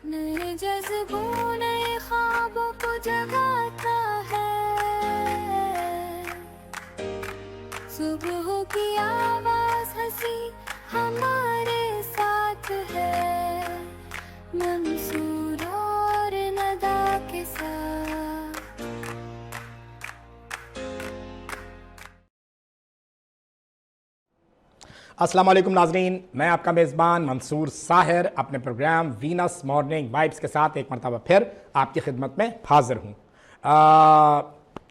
نئے جذبوں نئے خوابوں کو جگاتا ہے، صبح کی آواز ہنسی ہمارے ساتھ ہے، منصور اور ندا کے ساتھ۔ السلام علیکم ناظرین، میں آپ کا میزبان منصور ساحر اپنے پروگرام وینس مارننگ وائبس کے ساتھ ایک مرتبہ پھر آپ کی خدمت میں حاضر ہوں۔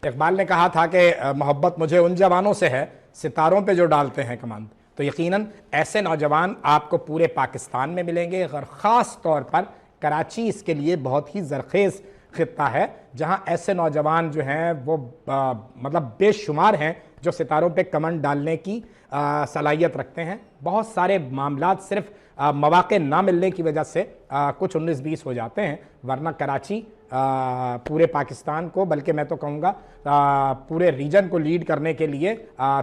اقبال نے کہا تھا کہ محبت مجھے ان جوانوں سے ہے ستاروں پہ جو ڈالتے ہیں کمند، تو یقیناً ایسے نوجوان آپ کو پورے پاکستان میں ملیں گے، اور خاص طور پر کراچی اس کے لیے بہت ہی زرخیز خطہ ہے، جہاں ایسے نوجوان جو ہیں وہ مطلب بے شمار ہیں جو ستاروں پہ کمنڈ ڈالنے کی صلاحیت رکھتے ہیں۔ بہت سارے معاملات صرف مواقع نہ ملنے کی وجہ سے کچھ 19-20 ہو جاتے ہیں، ورنہ کراچی پورے پاکستان کو، بلکہ میں تو کہوں گا پورے ریجن کو لیڈ کرنے کے لیے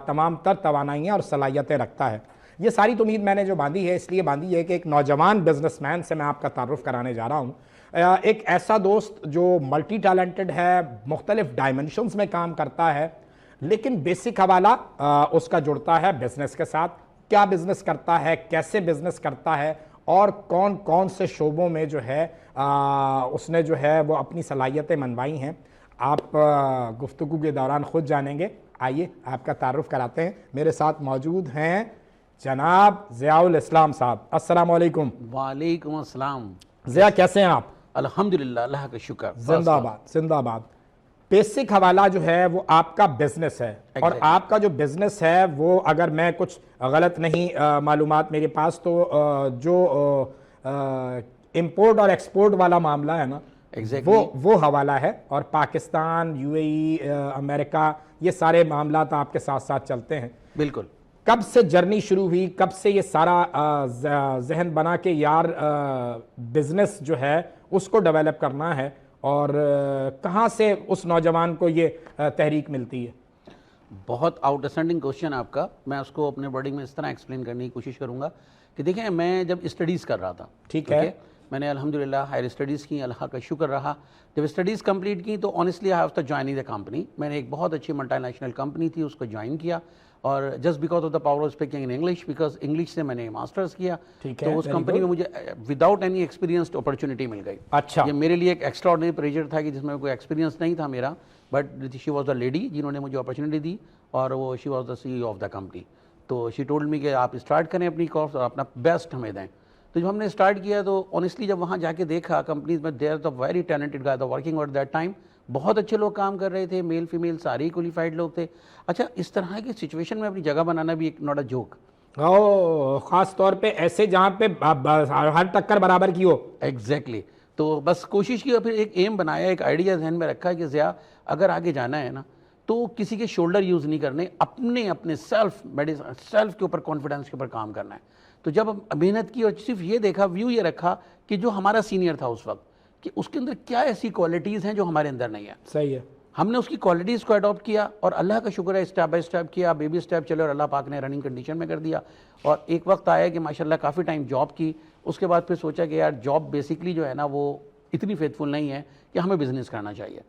تمام تر توانائیاں اور صلاحیتیں رکھتا ہے۔ یہ ساری تو امید میں نے جو باندھی ہے اس لیے باندھی ہے کہ ایک نوجوان بزنس مین سے میں آپ کا تعارف کرانے جا رہا ہوں، ایک ایسا دوست جو ملٹی ٹیلنٹڈ ہے، مختلف ڈائمنشنز میں کام کرتا ہے، لیکن بیسک حوالہ اس کا جڑتا ہے بزنس کے ساتھ۔ کیا بزنس کرتا ہے، کیسے بزنس کرتا ہے، اور کون کون سے شعبوں میں جو ہے اس نے جو ہے وہ اپنی صلاحیتیں منوائی ہیں، آپ گفتگو کے دوران خود جانیں گے۔ آئیے آپ کا تعارف کراتے ہیں۔ میرے ساتھ موجود ہیں جناب ضیاء الاسلام صاحب۔ السلام علیکم۔ وعلیکم السلام۔ ضیاء کیسے ہیں آپ؟ الحمدللہ، اللہ کا شکر۔ زندہ باد زندہ آباد۔ بیسک حوالہ جو ہے وہ آپ کا بزنس ہے، اور آپ کا جو بزنس ہے وہ اگر میں کچھ غلط نہیں معلومات میرے پاس، تو جو امپورٹ اور ایکسپورٹ والا معاملہ ہے نا، وہ حوالہ ہے، اور پاکستان، یو اے ای، امریکہ، یہ سارے معاملات آپ کے ساتھ ساتھ چلتے ہیں۔ بالکل۔ کب سے جرنی شروع ہوئی، کب سے یہ سارا ذہن بنا کہ یار بزنس جو ہے اس کو ڈیولپ کرنا ہے، اور کہاں سے اس نوجوان کو یہ تحریک ملتی ہے؟ بہت آؤٹ اسٹینڈنگ کوشچن آپ کا۔ میں اس کو اپنے ورڈنگ میں اس طرح ایکسپلین کرنے کی کوشش کروں گا کہ دیکھیں، میں جب اسٹڈیز کر رہا تھا، ٹھیک ہے، میں نے الحمدللہ ہائر اسٹڈیز کی، اللہ کا شکر رہا۔ جب اسٹڈیز کمپلیٹ کی تو honestly I have joining the company. میں نے ایک بہت اچھی ملٹی نیشنل کمپنی تھی، اس کو جوائن کیا، اور just because of the power of speaking in English, because English سے میں نے ماسٹرز کیا، تو اس کمپنی میں مجھے وداؤٹ اینی ایکسپیرینسڈ اپرچونٹی مل گئی۔ اچھا، یہ میرے لیے ایک ایکسٹرا آرڈنری پریشر تھا کہ جس میں کوئی ایکسپیرینس نہیں تھا میرا، but she was the lady جنہوں نے مجھے اپرچونیٹی دی، اور وہ she was the C E O of the company. تو شی ٹولڈ می کہ آپ اسٹارٹ کریں اپنی کورس اور اپنا بیسٹ ہمیں دیں۔ تو جب ہم نے اسٹارٹ کیا تو آنیسٹلی جب وہاں جا کے دیکھا کمپنیز میں، there the very talented guys working at that time, بہت اچھے لوگ کام کر رہے تھے، میل فیمیل سارے کوالیفائڈ لوگ تھے۔ اچھا، اس طرح کی سچویشن میں اپنی جگہ بنانا بھی ایک ناٹ اے جوک، خاص طور پہ ایسے جہاں پہ ہر ٹکر برابر کی ہو۔ ایگزیکٹلی۔ تو بس کوشش کی، اور پھر ایک ایم بنایا، ایک آئیڈیا ذہن میں رکھا کہ ضیاء اگر آگے جانا ہے نا تو کسی کے شولڈر یوز نہیں کرنے، اپنے سیلف کے اوپر، کانفیڈنس کے اوپر کام کرنا ہے۔ تو جب محنت کی اور صرف یہ دیکھا، ویو یہ رکھا کہ جو ہمارا سینئر تھا اس وقت، کہ اس کے اندر کیا ایسی کوالٹیز ہیں جو ہمارے اندر نہیں ہیں۔ صحیح ہے۔ ہم نے اس کی کوالٹیز کو اڈاپٹ کیا، اور اللہ کا شکر ہے اسٹیپ بائی اسٹیپ کیا، بیبی اسٹیپ چلے، اور اللہ پاک نے رننگ کنڈیشن میں کر دیا۔ اور ایک وقت آیا کہ ماشاءاللہ کافی ٹائم جاب کی، اس کے بعد پھر سوچا کہ یار جاب بیسکلی جو ہے نا وہ اتنی فیتھفل نہیں ہے کہ ہمیں بزنس کرنا چاہیے۔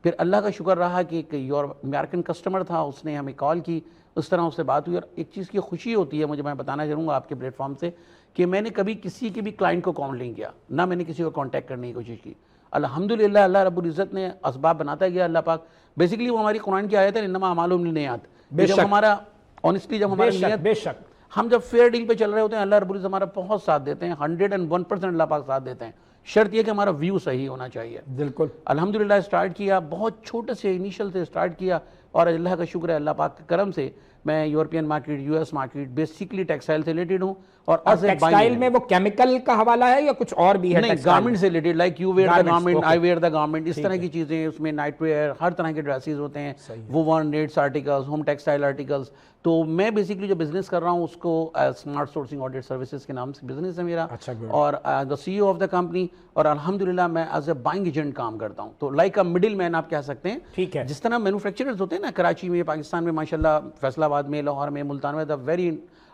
پھر اللہ کا شکر رہا کہ ایک امریکن کسٹمر تھا، اس نے ہمیں کال کی، اس طرح اس سے بات ہوئی، اور ایک چیز کی خوشی ہوتی ہے مجھے، میں بتانا چاہوں گا آپ کے پلیٹ فارم سے، کہ میں نے کبھی کسی کے بھی کلائنٹ کو کال نہیں کیا، نہ میں نے کسی کو کانٹیکٹ کرنے کی کوشش کی۔ الحمدللہ اللہ رب العزت نے اسباب بناتا گیا، اللہ پاک بیسکلی وہ ہماری قرآن کی آیت ہے، انما اعمال بالنیات۔ جب ہمارا آنیسٹلی جب ہمارا نیت، بے شک ہم جب فیئر ڈیل پہ چل رہے ہوتے ہیں، اللہ رب العزت ہمارا بہت ساتھ دیتے ہیں، 101% اللہ پاک ساتھ دیتے ہیں۔ شرط یہ کہ ہمارا ویو صحیح ہونا چاہیے۔ بالکل۔ الحمدللہ اسٹارٹ کیا، بہت چھوٹے سے انیشل سے اسٹارٹ کیا، اور اللہ کا شکر ہے اللہ پاک کے کرم سے میں European market, U S market, basically textile سے ریلیٹڈ ہوں۔ اور ٹیکسٹائل میں وہ کیمیکل کا حوالہ ہے یا کچھ اور بھی ہے؟ نہیں، گارمنٹ سے related, like you wear the garment, I wear the garment, اس طرح کی چیزیں، اس میں نائٹ ویئر، ہر طرح کے ڈریسز ہوتے ہیں، woven needs articles, home textile articles. تو میں بیسکلی جو بزنس کر رہا ہوں اس کو اسمارٹ سورسنگ آڈٹ سروسز کے نام سے بزنس ہے میرا، اور دا C E O of the company, اور الحمدللہ میں ایز اے بائنگ ایجنٹ کام کرتا ہوں۔ تو لائک اے مڈل مین آپ کہہ سکتے ہیں، ٹھیک ہے۔ جس طرح مینوفیکچررز ہوتے ہیں نا کراچی میں، پاکستان میں، ماشاءاللہ فیصل آباد میں، لاہور میں، ملتان میں، the very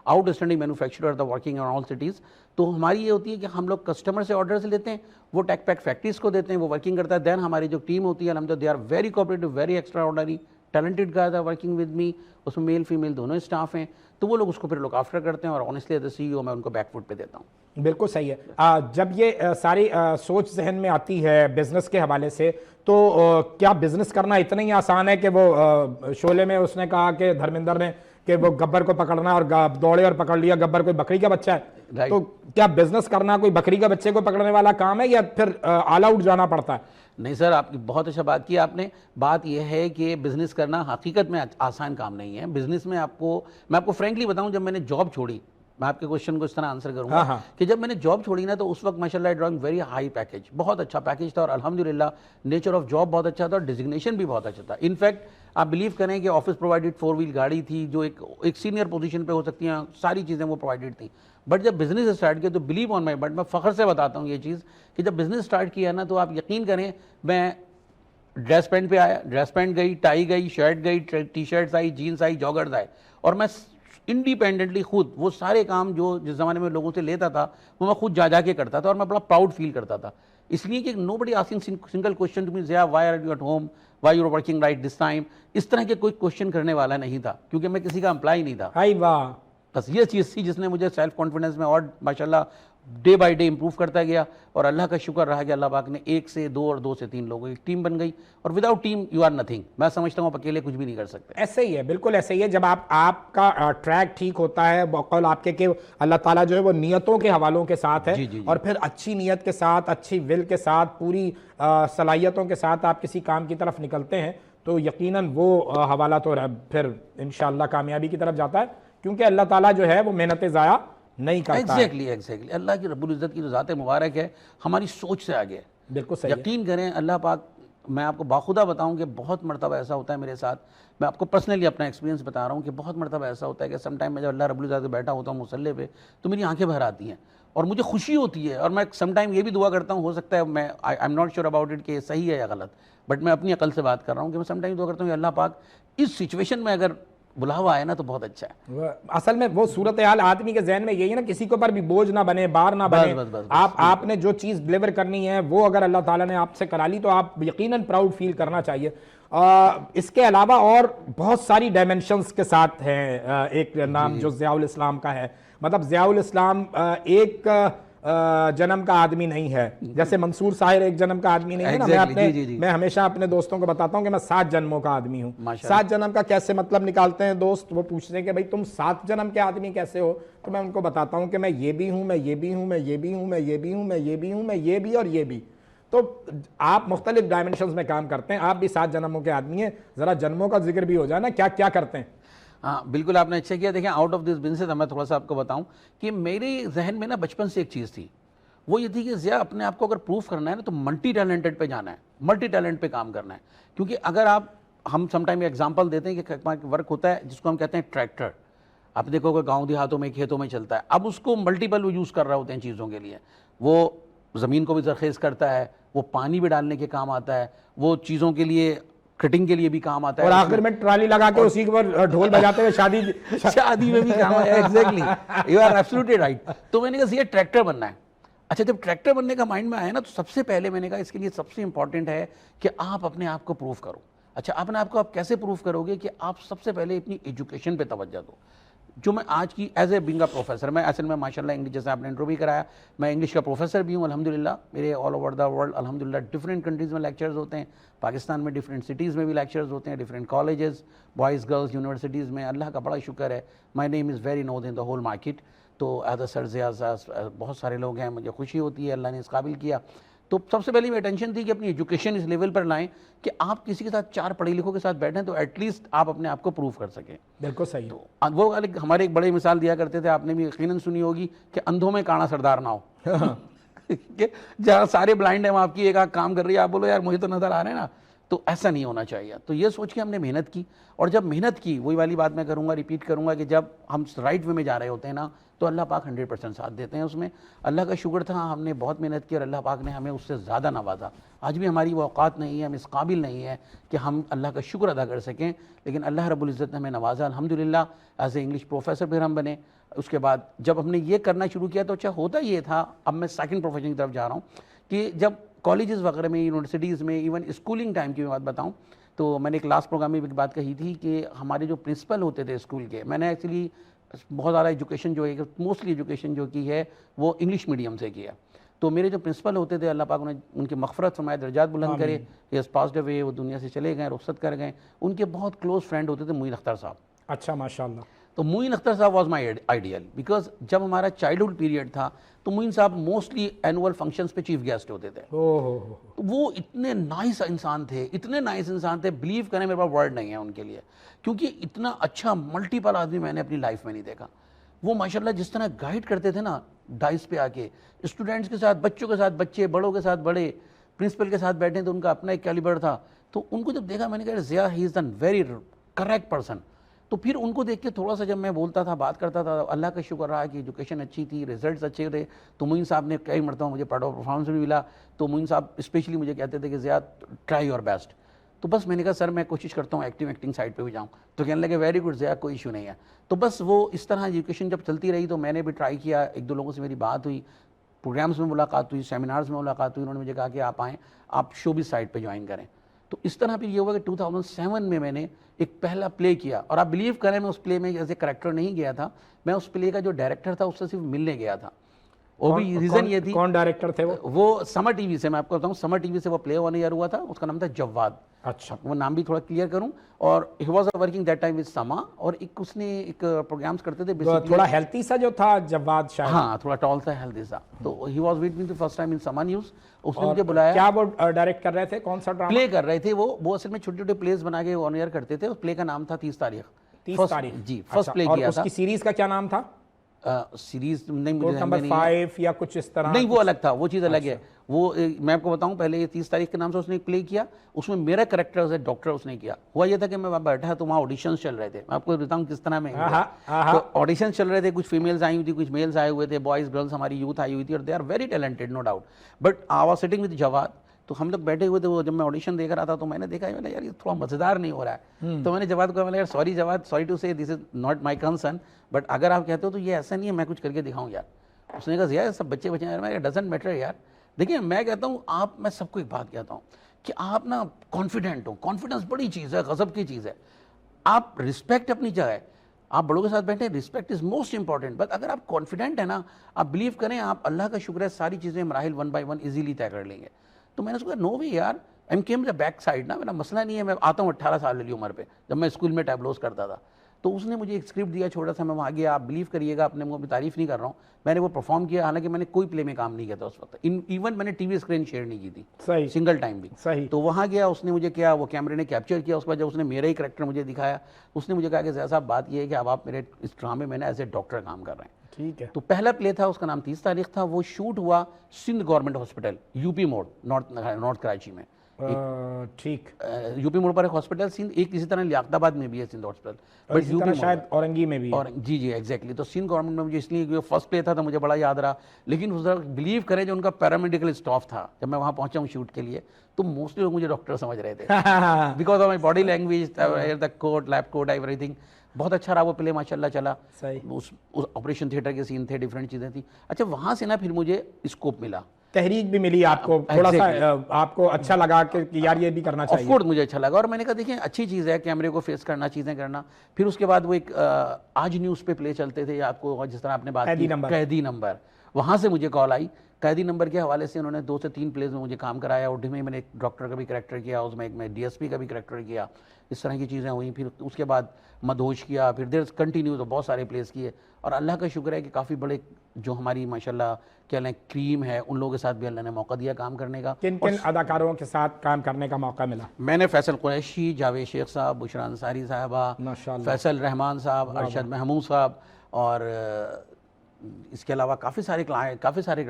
out standing manufacturer working in all cities. تو ہماری یہ ہوتی ہے کہ ہم لوگ کسٹمر سے آرڈرز لیتے ہیں, وہ ٹیک پیک فیکٹریز کو دیتے ہیں, وہ ورکنگ کرتا ہے. دین ہماری جو ٹیم ہوتی ہے الحمدللہ they are very cooperative, very extraordinary talented guys are working with me. اس میں میل فیمیل دونوں اسٹاف ہیں, تو وہ لوگ اس کو پھر لک آفٹر کرتے ہیں, اور honestly as a C E او میں ان کو بیک فوٹ پہ دیتا ہوں. بالکل صحیح ہے. جب یہ ساری سوچ ذہن میں آتی ہے بزنس کے حوالے سے, تو کیا بزنس کرنا اتنا ہی آسان ہے کہ وہ شعلے میں اس نے کہا کہ دھرمیندر نے کہ وہ گبر کو پکڑنا اور دوڑے اور پکڑ لیا گبر, کوئی بکری کا بچہ ہے, تو کیا بزنس کرنا کوئی بکری کا بچے کو پکڑنے والا کام ہے یا پھر آل آؤٹ جانا پڑتا ہے؟ نہیں سر, آپ کی بہت اچھا بات کی آپ نے. بات یہ ہے کہ بزنس کرنا حقیقت میں آسان کام نہیں ہے. بزنس میں میں آپ کو فرینکلی بتاؤں, جب میں نے جاب چھوڑی, میں آپ کے کوشچن کو اس طرح آنسر کروں گا کہ جب میں نے جاب چھوڑی نا, تو اس وقت ماشاءاللہ ڈرائنگ ویری ہائی پیکیج, بہت اچھا پیکیج تھا, اور الحمدللہ نیچر آف جاب بہت اچھا تھا, اور ڈیزگنیشن بھی بہت اچھا تھا. انفیکٹ آپ بلیو کریں کہ آفس پرووائڈیڈ 4 ویل گاڑی تھی جو ایک سینئر پوزیشن پہ ہو سکتی ہیں, ساری چیزیں وہ پرووائڈیڈ تھیں. بٹ جب بزنس اسٹارٹ کیا تو بلیو آن مائی, بٹ میں فخر سے بتاتا ہوں یہ چیز کہ جب بزنس اسٹارٹ کیا نا, تو آپ یقین کریں میں ڈریس پینٹ پہ آیا, ڈریس پینٹ گئی, ٹائی گئی, شرٹ گئی, ٹی شرٹس آئی, جینس آئی, جاگرز آئے, اور میں انڈیپینڈنٹلی خود وہ سارے کام جو جس زمانے میں لوگوں سے لیتا تھا وہ میں خود جا کے کرتا تھا, اور میں بڑا پراؤڈ فیل کرتا تھا. اس لیے کہ nobody asking single question to me Zia why are you at home, why you are working right this time, اس طرح کے کوئی کوشچن کرنے والا نہیں تھا, کیونکہ میں کسی کا امپلائی نہیں تھا. ہائی واہ, بس یہ چیز تھی جس نے مجھے سیلف کانفیڈنس میں اور ماشاءاللہ ڈے بائی ڈے امپروو کرتا گیا, اور اللہ کا شکر رہا کہ اللہ پاک نے 1 سے 2 اور 2 سے 3 لوگوں کی ٹیم بن گئی, اور without team you are nothing. میں سمجھتا ہوں آپ اکیلے کچھ بھی نہیں کر سکتے. ایسے ہی ہے, بالکل ایسے ہی ہے. جب آپ کا ٹریک ٹھیک ہوتا ہے, بقول آپ کے کہ اللہ تعالیٰ جو ہے وہ نیتوں کے حوالوں کے ساتھ ہے, اور پھر اچھی نیت کے ساتھ, اچھی ول کے ساتھ, پوری صلاحیتوں کے ساتھ آپ کسی کام کی طرف نکلتے ہیں, تو یقیناً وہ حوالہ تو پھر انشاءاللہ کامیابی کی طرف جاتا ہے, کیونکہ اللہ تعالیٰ جو ہے وہ محنت ضائع نہیں کرتا ہے. ایگزیکٹلی اللہ کی رب العزت کی جو ذات مبارک ہے ہماری سوچ سے آگے ہے. بالکل صحیح. یقین کریں اللہ پاک, میں آپ کو باخدا بتاؤں کہ بہت مرتبہ ایسا ہوتا ہے میرے ساتھ, میں آپ کو پرسنلی اپنا ایکسپیرینس بتا رہا ہوں کہ بہت مرتبہ ایسا ہوتا ہے کہ سم ٹائم میں جب اللہ رب العزت سے بیٹھا ہوتا ہوں مصلی پہ, تو میری آنکھیں بھر آتی ہیں اور مجھے خوشی ہوتی ہے, اور میں سم ٹائم یہ بھی دعا کرتا ہوں, ہو سکتا ہے میں I am not sure about it کہ یہ صحیح ہے یا غلط, بٹ میں اپنی عقل سے بات کر رہا ہوں کہ میں سم ٹائم دعا کرتا ہوں کہ اللہ پاک اس سچویشن میں اگر بلاوا آئے نا تو بہت اچھا ہے. اصل میں وہ صورتحال آدمی کے ذہن میں یہی ہے نا, کسی کے اوپر بھی بوجھ نہ بنے, بار نہ بنے. آپ نے جو چیز ڈلیور کرنی ہے وہ اگر اللہ تعالیٰ نے آپ سے کرا لی تو آپ یقیناً پراؤڈ فیل کرنا چاہیے. اس کے علاوہ اور بہت ساری ڈائمنشنز کے ساتھ ہیں. ایک نام جو ضیاء الاسلام کا ہے, مطلب ضیاء الاسلام ایک جنم کا آدمی نہیں ہے, جیسے منصور ساحر ایک جنم کا آدمی نہیں ہے نا. میں ہمیشہ اپنے دوستوں کو بتاتا ہوں کہ میں 7 جنموں کا آدمی ہوں. 7 جنم کا کیسے مطلب نکالتے ہیں دوست, وہ پوچھتے ہیں کہ بھائی تم 7 جنم کے آدمی کیسے ہو, تو میں ان کو بتاتا ہوں کہ میں یہ بھی ہوں, میں یہ بھی ہوں, میں یہ بھی ہوں, میں یہ بھی ہوں, میں یہ بھی ہوں, میں یہ بھی اور یہ بھی. تو آپ مختلف ڈائمنشنز میں کام کرتے ہیں, آپ بھی 7 جنموں کے آدمی ہیں. ذرا جنموں کا ذکر بھی ہو جائے نا, کیا کیا کرتے ہیں؟ ہاں بالکل آپ نے اچھا کیا. دیکھیں آؤٹ آف دس بزنس میں تھوڑا سا آپ کو بتاؤں کہ میرے ذہن میں نا بچپن سے ایک چیز تھی, وہ یہ تھی کہ ضیاء اپنے آپ کو اگر پروف کرنا ہے نا تو ملٹی ٹیلنٹڈ پہ جانا ہے, ملٹی ٹیلنٹ پہ کام کرنا ہے. کیونکہ اگر ہم سم ٹائم ایگزامپل دیتے ہیں کہ ورک ہوتا ہے جس کو ہم کہتے ہیں ٹریکٹر, آپ دیکھو کہ گاؤں دیہاتوں میں کھیتوں میں چلتا ہے, اب اس کو ملٹیپل یوز کر رہے ہوتے ہیں چیزوں کے لیے. وہ زمین کو بھی زرخیز کرتا ہے, وہ پانی بھی ڈالنے کے کام آتا ہے, وہ چیزوں کے لیے کٹنگ کے لیے بھی کام آتا ہے, اور آخر میں ٹرالی لگا کے اسی کے اوپر ڈھول بجاتے ہوئے شادی میں بھی کام آیا. Exactly you are absolutely right. تو میں نے کہا یہ ٹریکٹر بننا ہے. اچھا جب ٹریکٹر بننے کا مائنڈ میں آیا نا, تو سب سے پہلے میں نے کہا اس کے لیے سب سے امپورٹنٹ ہے کہ آپ اپنے آپ کو پروف کرو. اچھا اپنے آپ کو آپ کیسے پروف کرو گے, کہ آپ سب سے پہلے اپنی ایجوکیشن پہ توجہ دو. جو میں آج کی as a being a professor, میں اصل میں ماشاءاللہ انگلش, جیسے آپ نے انٹرو بھی کرایا, میں انگلش کا پروفیسر بھی ہوں الحمدللہ. میرے آل اوور دا ورلڈ الحمدللہ ڈفرینٹ کنٹریز میں لیکچرز ہوتے ہیں, پاکستان میں ڈفرینٹ سٹیز میں بھی لیکچرز ہوتے ہیں, different colleges, boys girls universities میں. اللہ کا بڑا شکر ہے, my name is very known in the whole market. تو ایز اے سر ضیاء بہت سارے لوگ ہیں, مجھے خوشی ہوتی ہے اللہ نے اس قابل کیا. تو سب سے پہلی میری ٹینشن تھی کہ اپنی ایجوکیشن اس لیول پر لائیں کہ آپ کسی کے ساتھ 4 پڑھے لکھوں کے ساتھ بیٹھیں تو ایٹ لیسٹ آپ اپنے آپ کو پروف کر سکیں. بالکل صحیح. تو وہ ہمارے ایک بڑے مثال دیا کرتے تھے, آپ نے بھی یقیناً سنی ہوگی, کہ اندھوں میں کانا سردار نہ ہو. کہ جہاں سارے بلائنڈ ہیں, آپ کی ایک آنکھ کام کر رہی ہے, آپ بولو یار مجھے تو نظر آ رہے ہیں نا. تو ایسا نہیں ہونا چاہیے. تو یہ سوچ کے ہم نے محنت کی, اور جب محنت کی, وہی والی بات میں کروں گا, ریپیٹ کروں گا, کہ جب ہم رائٹ وے میں جا رہے ہوتے ہیں نا تو اللہ پاک 100% ساتھ دیتے ہیں اس میں. اللہ کا شکر تھا, ہم نے بہت محنت کی اور اللہ پاک نے ہمیں اس سے زیادہ نوازا. آج بھی ہماری وہ اوقات نہیں ہے, ہم اس قابل نہیں ہے کہ ہم اللہ کا شکر ادا کر سکیں, لیکن اللہ رب العزت نے ہمیں نوازا الحمدللہ. ایز اے انگلش پروفیسر پھر ہم بنے, اس کے بعد جب ہم نے یہ کرنا شروع کیا تو اچھا ہوتا یہ تھا. اب میں سیکنڈ پروفیشن کی طرف جا رہا ہوں کہ جب کالجز وغیرہ میں, یونیورسٹیز میں, ایون اسکولنگ ٹائم کی میں بات بتاؤں تو میں نے ایک لاسٹ پروگرام میں بھی بات کہی تھی کہ ہمارے جو پرنسپل ہوتے تھے اسکول کے, میں نے ایکچولی بہت زیادہ ایجوکیشن جو ہے, موسٹلی ایجوکیشن جو کی ہے وہ انگلش میڈیم سے کیا. تو میرے جو پرنسپل ہوتے تھے, اللہ پاک انہیں ان کی مغفرت فرمائے, درجات بلند کرے, ہی ہیز پاسڈ اوے, وہ دنیا سے چلے گئے, رخصت کر گئے. ان کے بہت کلوز فرینڈ ہوتے تھے معین اختر صاحب. اچھا ماشاءاللہ. تو معین اختر صاحب واز مائی آئیڈیل, بیکاز جب ہمارا چائلڈہڈ پیریڈ تھا تو معین صاحب موسٹلی اینول فنکشنز پہ چیف گیسٹ ہوتے تھے. وہ اتنے نائس انسان تھے, اتنے نائس انسان تھے, بلیو کریں میرے پاس ورڈ نہیں ہے ان کے لیے, کیونکہ اتنا اچھا ملٹیپل آدمی میں نے اپنی لائف میں نہیں دیکھا. وہ ماشاءاللہ جس طرح گائیڈ کرتے تھے نا ڈائس پہ آ کے, اسٹوڈنٹس کے ساتھ, بچوں کے ساتھ بچے, بڑوں کے ساتھ بڑے, پرنسپل کے ساتھ بیٹھے تو ان کا اپنا ایک کیلیبر تھا. تو ان کو جب دیکھا میں نے کہا ضیاء ہی از دا ویری کریکٹ پرسن. تو پھر ان کو دیکھ کے تھوڑا سا جب میں بولتا تھا, بات کرتا تھا, اللہ کا شکر رہا کہ ایجوکیشن اچھی تھی, ریزلٹس اچھے تھے. تو معین صاحب نے کئی مرتبہ مجھے پارٹ آف پرفارمنس بھی ملا. تو معین صاحب اسپیشلی مجھے کہتے تھے کہ ضیاء ٹرائی یور بیسٹ. تو بس میں نے کہا سر میں کوشش کرتا ہوں ایکٹنگ سائڈ پہ بھی جاؤں. تو کہنے لگے ویری گڈ ضیاء, کوئی ایشو نہیں ہے. تو بس وہ اس طرح ایجوکیشن جب چلتی رہی تو میں نے بھی ٹرائی کیا. ایک دو لوگوں سے میری بات ہوئی, پروگرامز میں ملاقات ہوئی, سیمینارز میں ملاقات ہوئی. انہوں نے مجھے کہا کہ آپ آئیں, آپ شوبز سائڈ پہ جوائن کریں. تو اس طرح پھر یہ ہوا کہ 2007 میں نے ایک پہلا پلے کیا. اور آپ بلیو کریں میں اس پلے میں ایز اے کریکٹر نہیں گیا تھا, میں اس پلے کا جو ڈائریکٹر تھا اس سے صرف ملنے گیا تھا. وہ بھی ریزن یہ تھی, کون ڈائریکٹر تھے وہ سمر ٹی وی سے, میں آپ کو بتاؤں سمر ٹی وی سے وہ پلے ون ایئر ہوا تھا, اس کا نام تھا جواد. اچھا, وہ نام بھی تھوڑا کلیئر کروں. اور he was working that time with سما, اور ایک اس نے ایک پروگرامز کرتے تھے تھوڑا ہیلتھی سا جو تھا جواد شاید, ہاں تھوڑا ٹال سا ہیلتھی سا. تو he was with me the first time in Samaa news. اس نے مجھے بلایا. کیا وہ ڈائریکٹ کر رہے تھے, کون سا ڈرامہ پلے کر رہے تھے؟ وہ اصل میں چھوٹے چھوٹے پلیز بنا کے آن ایئر کرتے تھے. اس پلے کا نام تھا 30 تاریخ. 30 تاریخ جی, فرسٹ پلے کیا تھا. اس کی سیریز کا کیا نام تھا؟ سیریز نہیں مجھے نمبر 5 یا کچھ اس طرح. نہیں, وہ الگ تھا, وہ چیز الگ ہے. وہ میں آپ کو بتاؤں, پہلے یہ 30 تاریخ کے نام سے اس نے ایک پلے کیا. اس میں میرا کریکٹر ایز اے ڈاکٹر اس نے کیا. ہوا یہ تھا کہ میں وہاں بیٹھا تو وہاں آڈیشنز چل رہے تھے. میں آپ کو بتاؤں کس طرح میں, تو آڈیشنز چل رہے تھے, کچھ فیمیلز آئی ہوئی تھی, کچھ میلز آئے ہوئے تھے, بوائز گرلز ہماری یوتھ آئی ہوئی تھی, اور they are very talented no doubt. But I was sitting with Jawad. تو ہم لوگ بیٹھے ہوئے تھے, وہ جب میں آڈیشن دیکھ رہا تھا تو میں نے دیکھا یار یہ تھوڑا مزیدار نہیں ہو رہا ہے. تو میں نے جواد کو کہا یار sorry Jawad, sorry to say this is not my concern, but اگر آپ کہتے ہو تو یہ ایسا نہیں ہے, میں کچھ کر کے دکھاؤں یار. اس نے کہا ضیاء سب بچے یار, ڈزنٹ میٹر یار. دیکھیں میں کہتا ہوں آپ, میں سب کو ایک بات کہتا ہوں کہ آپ نا کانفیڈنٹ ہو. کانفیڈنس بڑی چیز ہے, غضب کی چیز ہے. آپ رسپیکٹ اپنی جگہ ہے, آپ بڑوں کے ساتھ بیٹھے, respect is most important. But اگر آپ کانفیڈنٹ ہیں نا, آپ بلیو کریں, آپ اللہ کا شکر ہے ساری چیزیں مراحل 1 by 1 ایزیلی طے کر لیں گے. تو میں نے اس کو کہا نو وے یار, I'm came the back side نا, میرا مسئلہ نہیں ہے, میں آتا ہوں 18 سال والی عمر پہ, جب میں اسکول میں ٹیبلوز کرتا تھا. تو اس نے مجھے ایک اسکرپٹ دیا چھوٹا سا, میں وہاں گیا. آپ بلیو کریے گا, اپنے منہ پہ تعریف نہیں کر رہا ہوں, میں نے وہ پرفارم کیا. حالانکہ میں نے کوئی پلے میں کام نہیں کیا تھا اس وقت, ایون میں نے ٹی وی اسکرین شیئر نہیں کی تھی سنگل ٹائم بھی. تو وہاں گیا, اس نے مجھے کیا, وہ کیمرے نے کیپچر کیا. اس کے بعد جب اس نے میرا ہی کریکٹر مجھے دکھایا, اس نے مجھے کہا کہ ضیاء صاحب بات یہ ہے کہ اب آپ میرے اس ڈرامے میں نا ایز اے ڈاکٹر کام کر رہے ہیں. ٹھیک ہے. تو پہلا پلے تھا, اس کا نام 30 تاریخ تھا. وہ شوٹ ہوا Sindh government hospital, U P موڑ, نارتھ کراچی میں. ٹھیک, یو پی موڑ پر ایک ہاسپٹل سندھ, ایک اسی طرح لیاقت آباد میں بھی ہے Sindh hospital, but U P شاید اورنگی میں بھی. جی جی ایگزیکٹلی. تو سندھ گورنمنٹ میں مجھے اس لیے فرسٹ پلے تھا تو مجھے بڑا یاد رہا. لیکن اس طرح بلیو کریں جو ان کا پیرامیڈیکل اسٹاف تھا, جب میں وہاں پہنچا ہوں شوٹ کے لیے, تو موسٹلی لوگ مجھے ڈاکٹر سمجھ رہے تھے because of my body language, the coat, lab coat, everything. بہت اچھا رہا وہ پلے, ماشاء اللہ چلا. اس آپریشن تھیٹر کے سین تھے, ڈفرینٹ چیزیں تھیں. اچھا وہاں سے نا پھر مجھے اسکوپ ملا, تحریک بھی ملی آپ کو, تھوڑا سا آپ کو اچھا لگا کہ یار یہ بھی کرنا چاہیے. آف کورس مجھے اچھا لگا, اور میں نے کہا دیکھیں اچھی چیز ہے کیمرے کو فیس کرنا, چیزیں کرنا. پھر اس کے بعد وہ ایک آج نیوز پہ پلے چلتے تھے, آپ کو جس طرح آپ نے بات کی قیدی نمبر, وہاں سے مجھے کال آئی. قیدی نمبر کے حوالے سے انہوں نے 2 سے 3 پلیز میں مجھے کام کرایا. اردو میں نے ایک ڈاکٹر کا بھی کریکٹر کیا, اس میں ایک میں ڈی ایس پی کا بھی کریکٹر کیا. اس طرح کی چیزیں ہوئیں. پھر اس کے بعد مدھوش کیا, پھر دیر کنٹینیو تو بہت سارے پلیز کیے. اور اللہ کا شکر ہے کہ کافی بڑے جو ہماری ماشاءاللہ کیا لیں کریم ہے, ان لوگوں کے ساتھ بھی اللہ نے موقع دیا کام کرنے کا. کن کن اداکاروں کے ساتھ کام کرنے کا موقع ملا؟ میں نے فیصل قریشی, جاوید شیخ صاحب, بشرا انصاری صاحبہ, فیصل رحمان صاحب, ارشد محمود صاحب, اور اس کے علاوہ کافی سارے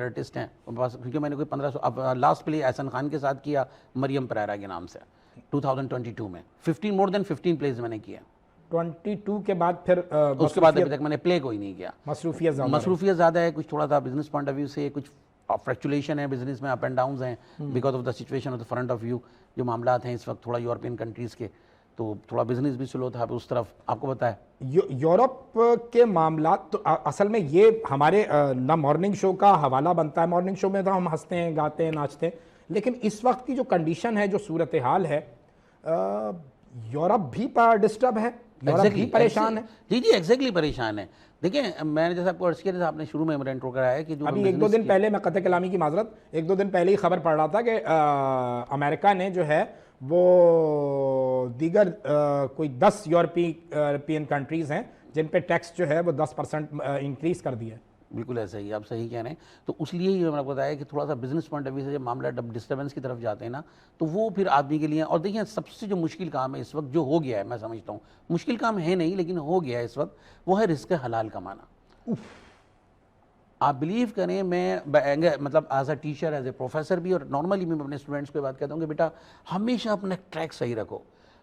آرٹسٹ ہیں بس. کیونکہ میں نے کوئی 1500, اب لاسٹ پلے احسن خان کے ساتھ کیا, مریم پریرا کے نام سے, 2022 میں. 15 پلیز میں نے کیا. 22 کے بعد پھر اس کے بعد ابھی تک میں نے پلے کوئی نہیں کیا. مصروفیت زیادہ ہے, کچھ تھوڑا سا بزنس پوائنٹ آف ویو سے کچھ فریکچولیشن ہے بزنس میں, اپ اینڈ ڈاؤنز ہیں because of the situation of the front of view, جو معاملات ہیں اس وقت تھوڑا یورپین کنٹریز کے. تو تھوڑا بزنس بھی سلو تھا اس طرف، آپ کو پتہ ہے۔ یورپ کے معاملات تو اصل میں یہ ہمارے نہ مارننگ شو کا حوالہ بنتا ہے، مارننگ شو میں تو ہم ہنستے ہیں، گاتے ہیں، ناچتے ہیں، لیکن اس وقت کی جو کنڈیشن ہے، جو صورتحال ہے، یورپ بھی ڈسٹرب ہے، یورپ بھی پریشان ہے۔ جی جی ایگزیکٹلی پریشان ہے۔ دیکھیں میں نے جیسا آپ کو عرض کیا، آپ نے شروع میں میرا انٹرو کرایا کہ جو ابھی ایک دو دن پہلے، میں قطع کلامی کی معذرت، ایک دو دن پہلے ہی خبر پڑھ رہا تھا کہ امریکہ نے جو ہے وہ دیگر کوئی 10 یورپین کنٹریز ہیں جن پہ ٹیکس جو ہے وہ 10% انکریز کر دیا ہے۔ بالکل ایسا ہی، آپ صحیح کہہ رہے ہیں۔ تو اس لیے ہی میں نے آپ کو بتایا کہ تھوڑا سا بزنس پوائنٹ آف ویو سے جب معاملہ ڈسٹربنس کی طرف جاتے ہیں نا، تو وہ پھر آدمی کے لیے، اور دیکھیں سب سے جو مشکل کام ہے اس وقت جو ہو گیا ہے، میں سمجھتا ہوں مشکل کام ہے نہیں لیکن ہو گیا ہے اس وقت، وہ ہے رزق حلال کمانا۔ آپ بلیو کریں، میں مطلب as a teacher, as a professor بھی، اور نارملی میں اپنے اسٹوڈنٹس کو بات کہتا ہوں کہ بیٹا ہمیشہ اپنا ٹریک صحیح رکھو۔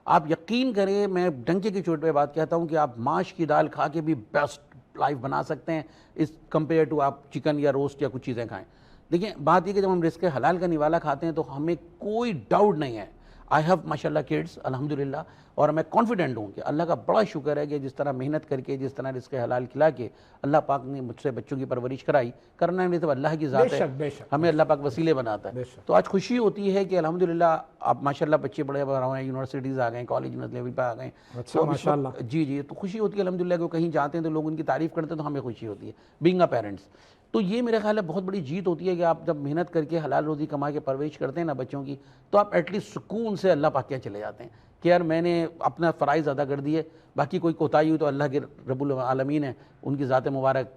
آپ یقین کریں، میں ڈنکے کی چوٹ پہ بات کہتا ہوں کہ آپ ماش کی دال کھا کے بھی بیسٹ لائف بنا سکتے ہیں اس کمپیئر ٹو آپ چکن یا روسٹ یا کچھ چیزیں کھائیں۔ دیکھیں بات یہ کہ جب ہم رزق حلال کا نوالا کھاتے ہیں تو ہمیں کوئی ڈاؤٹ نہیں ہے، آئی ہیو ماشاء اللہ کڈس الحمدللہ، اور میں کانفیڈنٹ ہوں کہ اللہ کا بڑا شکر ہے کہ جس طرح محنت کر کے، جس طرح رزق حلال کھلا کے اللہ پاک نے مجھ سے بچوں کی پرورش کرائی، کرنا نہیں تو اللہ کی ذات ہے، بے شک ہمیں اللہ پاک وسیلے بناتا ہے۔ تو آج خوشی ہوتی ہے کہ الحمدللہ آپ ماشاء اللہ بچے بڑے بڑھ رہے ہیں، یونیورسٹیز آ گئے، کالج لیول پہ آ گئے، اچھا ماشاء اللہ۔ جی جی، تو خوشی ہوتی ہے الحمدللہ کہ وہ کہیں جاتے ہیں تو لوگ ان کی تعریف کرتے ہیں تو ہمیں خوشی ہوتی ہے بینگ اے پیرنٹس۔ تو یہ میرے خیال ہے بہت بڑی جیت ہوتی ہے کہ آپ جب محنت کر کے حلال روزی کما کے پرورش کرتے ہیں نا بچوں کی، تو آپ ایٹ لیسٹ سکون سے اللہ پاک کے چلے جاتے ہیں کہ یار میں نے اپنا فرائض ادا کر دیے، باقی کوئی کوتاہی ہوئی تو اللہ کے رب العالمین ہے، ان کی ذات مبارک